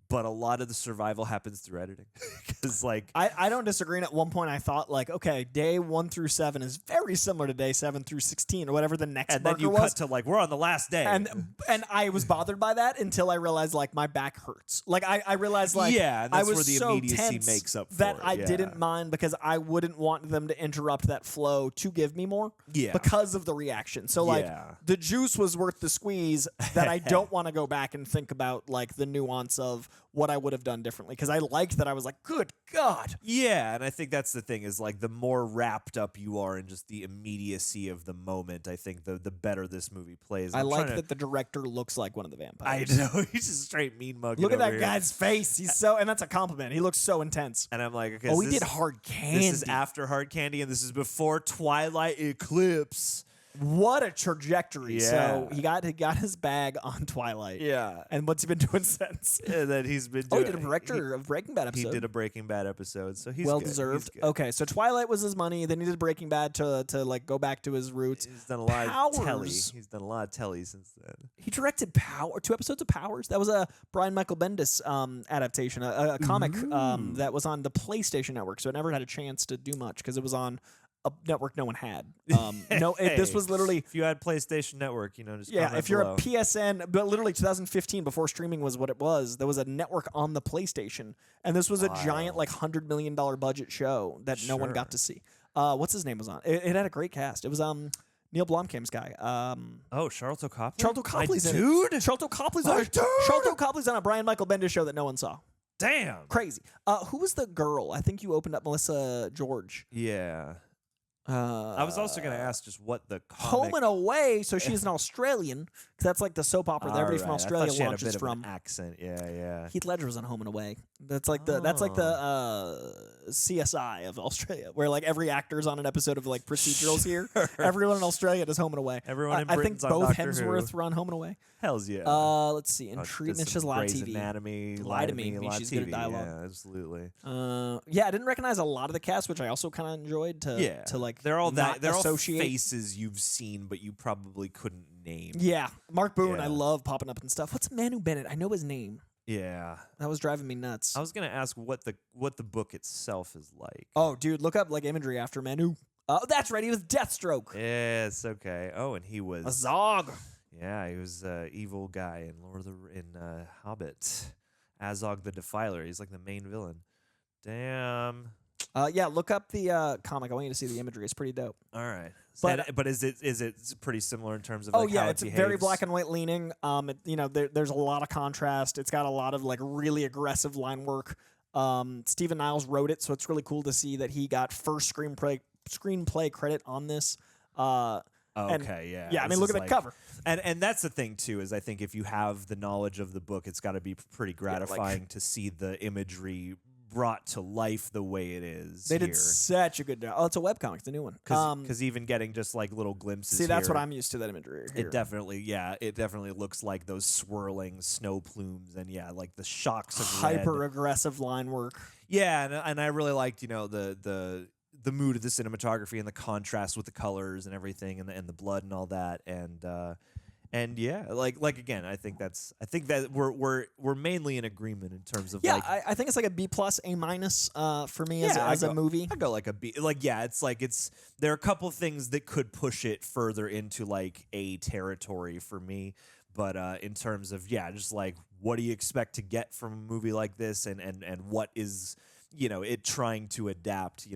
A: but a lot of the survival happens through editing. Because like
B: I don't disagree. And at one point I thought like, okay, day 1 through 7 is very similar to day 7 through 16 or whatever the next
A: and
B: marker
A: then you
B: was.
A: cut to like we're on the last day.
B: And I was bothered by that until I realized like my back hurts. Like I realized like
A: and that's
B: I was
A: where the
B: so
A: immediacy
B: tense
A: makes up for
B: that
A: it.
B: I didn't mind, because I wouldn't want them to interrupt that flow to give me more.
A: Yeah.
B: Because of the reaction. So like the juice was worth the squeeze, that I don't want to go back and think about like the nuance of what I would have done differently because I liked that I was like, good God.
A: Yeah, and I think that's the thing is like the more wrapped up you are in just the immediacy of the moment, I think the better this movie plays.
B: I like that the director looks like one of the vampires.
A: I know. He's just straight mean mugging.
B: Look at that
A: here.
B: guy's face. He's so, and that's a compliment. He looks so intense.
A: And I'm like, okay,
B: oh, he did Hard Candy.
A: This is after Hard Candy, and this is before Twilight Eclipse.
B: What a trajectory!
A: Yeah.
B: So he got his bag on Twilight.
A: Yeah.
B: And what's he been doing since?
A: And then he's been
B: Oh,
A: doing.
B: he did a director of Breaking Bad episode.
A: He did a Breaking Bad episode, so he's
B: well
A: good.
B: deserved.
A: He's good.
B: Okay, so Twilight was his money. Then he did Breaking Bad to like go back to his roots.
A: He's done a lot of telly.
B: Powers.
A: He's done a lot of telly since then.
B: He directed 2 episodes of Powers. That was a Brian Michael Bendis adaptation, a comic that was on the PlayStation Network. So it never had a chance to do much because it was on a network no one had. This was literally.
A: If you had PlayStation Network, just comment
B: if you're
A: below.
B: a PSN, but literally 2015 before streaming was what it was. There was a network on the PlayStation, and this was a giant like $100 million budget show that no one got to see. What's his name was on? It had a great cast. It was Neil Blomkamp's guy.
A: Charlton Copley.
B: Charlton Copley's in
A: dude.
B: it. Charlton Copley's on it. Charlton Copley's on a Brian Michael Bendis show that no one saw.
A: Damn.
B: Crazy. Who was the girl? I think you opened up Melissa George.
A: Yeah. I was also going to ask just what the
B: Home and Away. So she's an Australian because that's like the soap opera that everybody from Australia
A: she had
B: launches
A: a bit
B: from.
A: Of an accent. Yeah.
B: Heath Ledger was on Home and Away. That's like the CSI of Australia, where like every actor's on an episode of like procedurals here. Everyone in Australia does Home and Away.
A: Everyone in
B: I think
A: Britain's on
B: both
A: Doctor
B: Hemsworth
A: Who.
B: run Home and Away.
A: Hells yeah.
B: Let's see. In treatment, she's a lot of
A: Grey's
B: TV.
A: Anatomy,
B: Lie to Me.
A: a lot
B: She's
A: of
B: good
A: TV.
B: at dialogue.
A: Yeah, absolutely.
B: Yeah, I didn't recognize a lot of the cast, which I also kind of enjoyed. To like
A: they're all
B: not
A: they're
B: associate.
A: all faces you've seen, but you probably couldn't name.
B: Yeah, Mark Boone.
A: Yeah.
B: I love popping up and stuff. What's Manu Bennett? I know his name.
A: Yeah,
B: that was driving me nuts.
A: I was gonna ask what the book itself is like.
B: Oh, dude, look up like imagery after Manu. Oh, that's right. He was Deathstroke.
A: Yes, okay. Oh, and he was
B: a Zog.
A: Yeah, he was evil guy in Hobbit. Azog the Defiler. He's like the main villain. Damn.
B: Yeah, look up the comic. I want you to see the imagery. It's pretty dope.
A: All right.
B: But
A: but is it pretty similar in terms of
B: oh
A: like
B: yeah,
A: how
B: it's
A: it
B: very
A: behaves?
B: black and white leaning. There's a lot of contrast. It's got a lot of like really aggressive line work. Stephen Niles wrote it, so it's really cool to see that he got first screenplay credit on this.
A: Yeah.
B: Yeah, I mean, look at the cover.
A: And that's the thing too, is I think if you have the knowledge of the book, it's got to be pretty gratifying to see the imagery brought to life the way it is.
B: They did such a good job. Oh, it's a webcomic, the new one.
A: Because even getting just like little glimpses.
B: See, that's
A: here,
B: what I'm used to. That imagery. Here.
A: It definitely looks like those swirling snow plumes, and like the shocks of
B: hyper aggressive line work.
A: Yeah, and I really liked the mood of the cinematography and the contrast with the colors and everything, and the blood and all that, and yeah, like again, I think that we're mainly in agreement in terms of
B: I think it's like a B+, A- for me as a movie.
A: I go like a B. It's there are a couple things that could push it further into like A territory for me, but in terms of just like what do you expect to get from a movie like this, and what is it trying to adapt.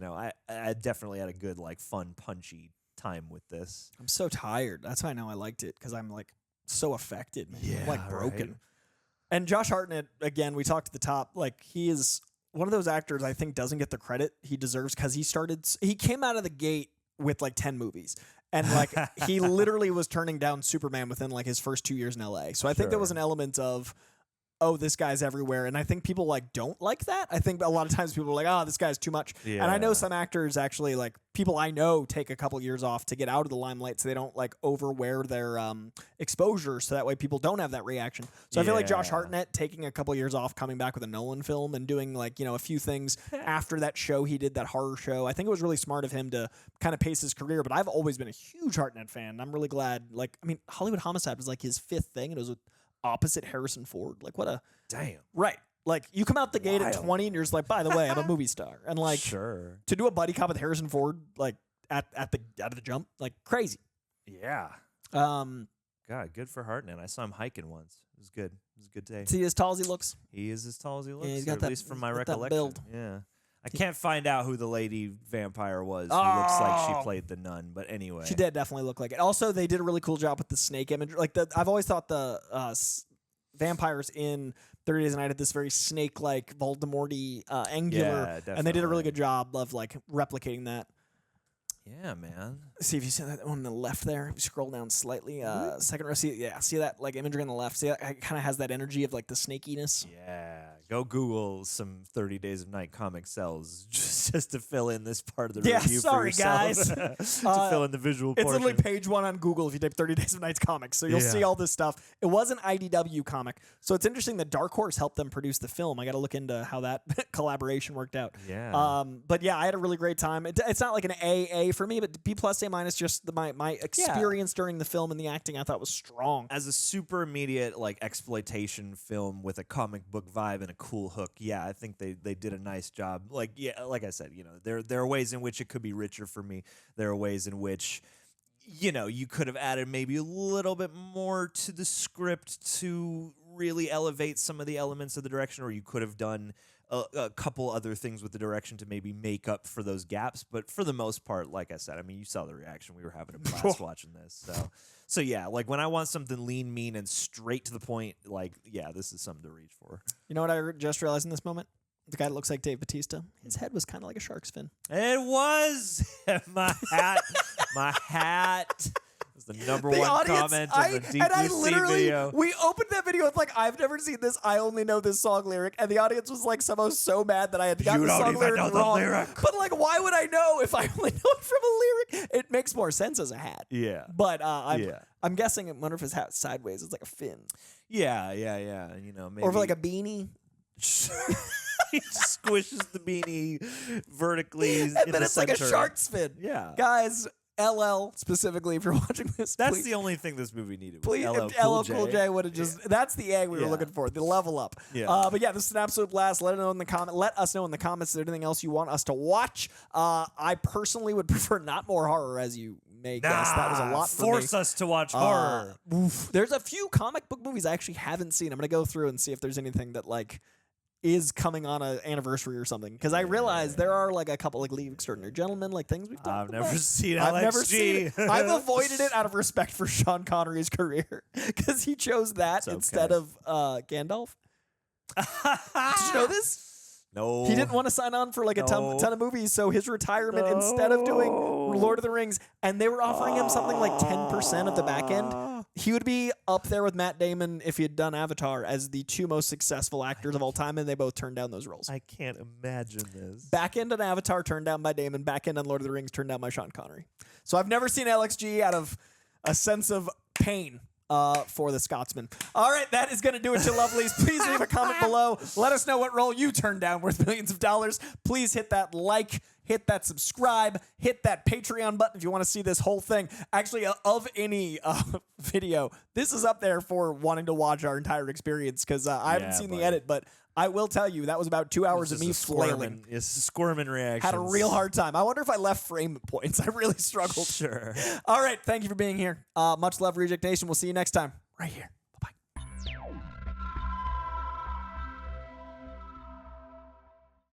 A: I definitely had a good like fun punchy time with this.
B: I'm so tired. That's how I know I liked it, because I'm like so affected, man. I'm like broken.
A: Right.
B: And Josh Hartnett, again, we talked at the top, like he is one of those actors I think doesn't get the credit he deserves, because he came out of the gate with like 10 movies. And like he literally was turning down Superman within like his first 2 years in LA. So I think there was an element of, oh, this guy's everywhere. And I think people like don't like that. I think a lot of times people are like, oh, this guy's too much.
A: Yeah.
B: And I know some actors actually, like people I know, take a couple years off to get out of the limelight so they don't like overwear their exposure, so that way people don't have that reaction. So I feel like Josh Hartnett taking a couple years off, coming back with a Nolan film and doing like, a few things after that show he did, that horror show. I think it was really smart of him to kind of pace his career, but I've always been a huge Hartnett fan. I'm really glad. Like, I mean, Hollywood Homicide was like his 5th thing, and it was with opposite Harrison Ford. Like, what a
A: damn.
B: Right. Like, you come out the gate at 20 and you're just like, by the way, I'm a movie star. And like,
A: sure,
B: to do a buddy cop with Harrison Ford, like out of the jump, like crazy.
A: Yeah. God, good for Hartnett. I saw him hiking once. It was good. It was a good day.
B: See he as tall as he looks?
A: He is as tall as he looks.
B: Yeah, he's got
A: at
B: that,
A: least from my
B: that
A: recollection.
B: build.
A: Yeah. I can't find out who the lady vampire was. Who looks like she played the nun, but anyway.
B: She did definitely look like it. Also, they did a really cool job with the snake image. Like I've always thought the vampires in 30 Days a Night had this very snake-like, Voldemort-y, angular, and they did a really good job of like replicating that.
A: Yeah, man.
B: See if you see that one on the left there. If you scroll down slightly, second row. See that like imagery on the left. See that it kind of has that energy of like the snakiness.
A: Yeah. Go Google some 30 Days of Night comic cells just to fill in this part of the review.
B: Sorry,
A: for yourself.
B: guys.
A: To fill in the visual
B: It's
A: portion.
B: literally page 1 on Google if you type 30 Days of Night's comics. So you'll see all this stuff. It was an IDW comic. So it's interesting that Dark Horse helped them produce the film. I got to look into how that collaboration worked out.
A: Yeah.
B: But yeah, I had a really great time. It's not like an AA for me, but B+, A-, just my experience during the film and the acting I thought was strong.
A: As a super immediate like exploitation film with a comic book vibe and a cool hook, yeah, I think they did a nice job. Like like I said, there are ways in which it could be richer for me. There are ways in which you could have added maybe a little bit more to the script to really elevate some of the elements of the direction, or you could have done a couple other things with the direction to maybe make up for those gaps. But for the most part, like I said, I mean, you saw the reaction. We were having a blast watching this. So yeah, like when I want something lean, mean, and straight to the point, like, yeah, this is something to reach for.
B: You know what I just realized in this moment? The guy that looks like Dave Bautista, his head was kind of like a shark's fin.
A: It was. My hat was the number one comment of the DPC video.
B: We opened that video with like, I've never seen this. I only know this song lyric. And the audience was like somehow so mad that I had gotten the song lyric wrong. But like, why would I know if I only know it from a lyric? It makes more sense as a hat.
A: Yeah.
B: But I'm guessing, I wonder if his hat's sideways. It's like a fin.
A: Yeah. Maybe.
B: Or like a beanie.
A: He squishes the beanie vertically
B: and
A: in
B: then
A: the
B: it's
A: center.
B: like a shark's fin.
A: Yeah.
B: Guys, LL specifically, if you're watching this,
A: that's the only thing this movie needed.
B: Please, LL Cool J would have just. That's the egg we were looking for. The level up.
A: Yeah.
B: But yeah, this is an absolute blast. Let us know in the comments if there's anything else you want us to watch. I personally would prefer not more horror, as you may guess. That was a lot for me.
A: Force us to watch horror.
B: There's a few comic book movies I actually haven't seen. I'm gonna go through and see if there's anything that like is coming on an anniversary or something, because I realize there are like a couple like League of Extraordinary Gentlemen, like things we've talked about.
A: Never seen LXG.
B: I've never seen it. I've avoided it out of respect for Sean Connery's career because he chose that instead of Gandalf. Did you know this?
A: No.
B: He didn't want to sign on for like a ton of movies, so his retirement, instead of doing Lord of the Rings, and they were offering him something like 10% of the back end, he would be up there with Matt Damon if he had done Avatar as the two most successful actors of all time, and they both turned down those roles.
A: I can't imagine this.
B: Back end on Avatar turned down by Damon, back end on Lord of the Rings turned down by Sean Connery. So I've never seen LXG out of a sense of pain. For the Scotsman. All right, that is going to do it, you lovelies. Please leave a comment below. Let us know what role you turned down worth millions of dollars. Please hit that like, hit that subscribe, hit that Patreon button if you want to see this whole thing. Actually, of any video, this is up there for wanting to watch our entire experience, because I haven't seen the edit, but I will tell you, that was about 2 hours of me flailing.
A: It's squirming reaction.
B: Had a real hard time. I wonder if I left frame points. I really struggled.
A: Sure.
B: All right. Thank you for being here. Much love, Reject Nation. We'll see you next time right here.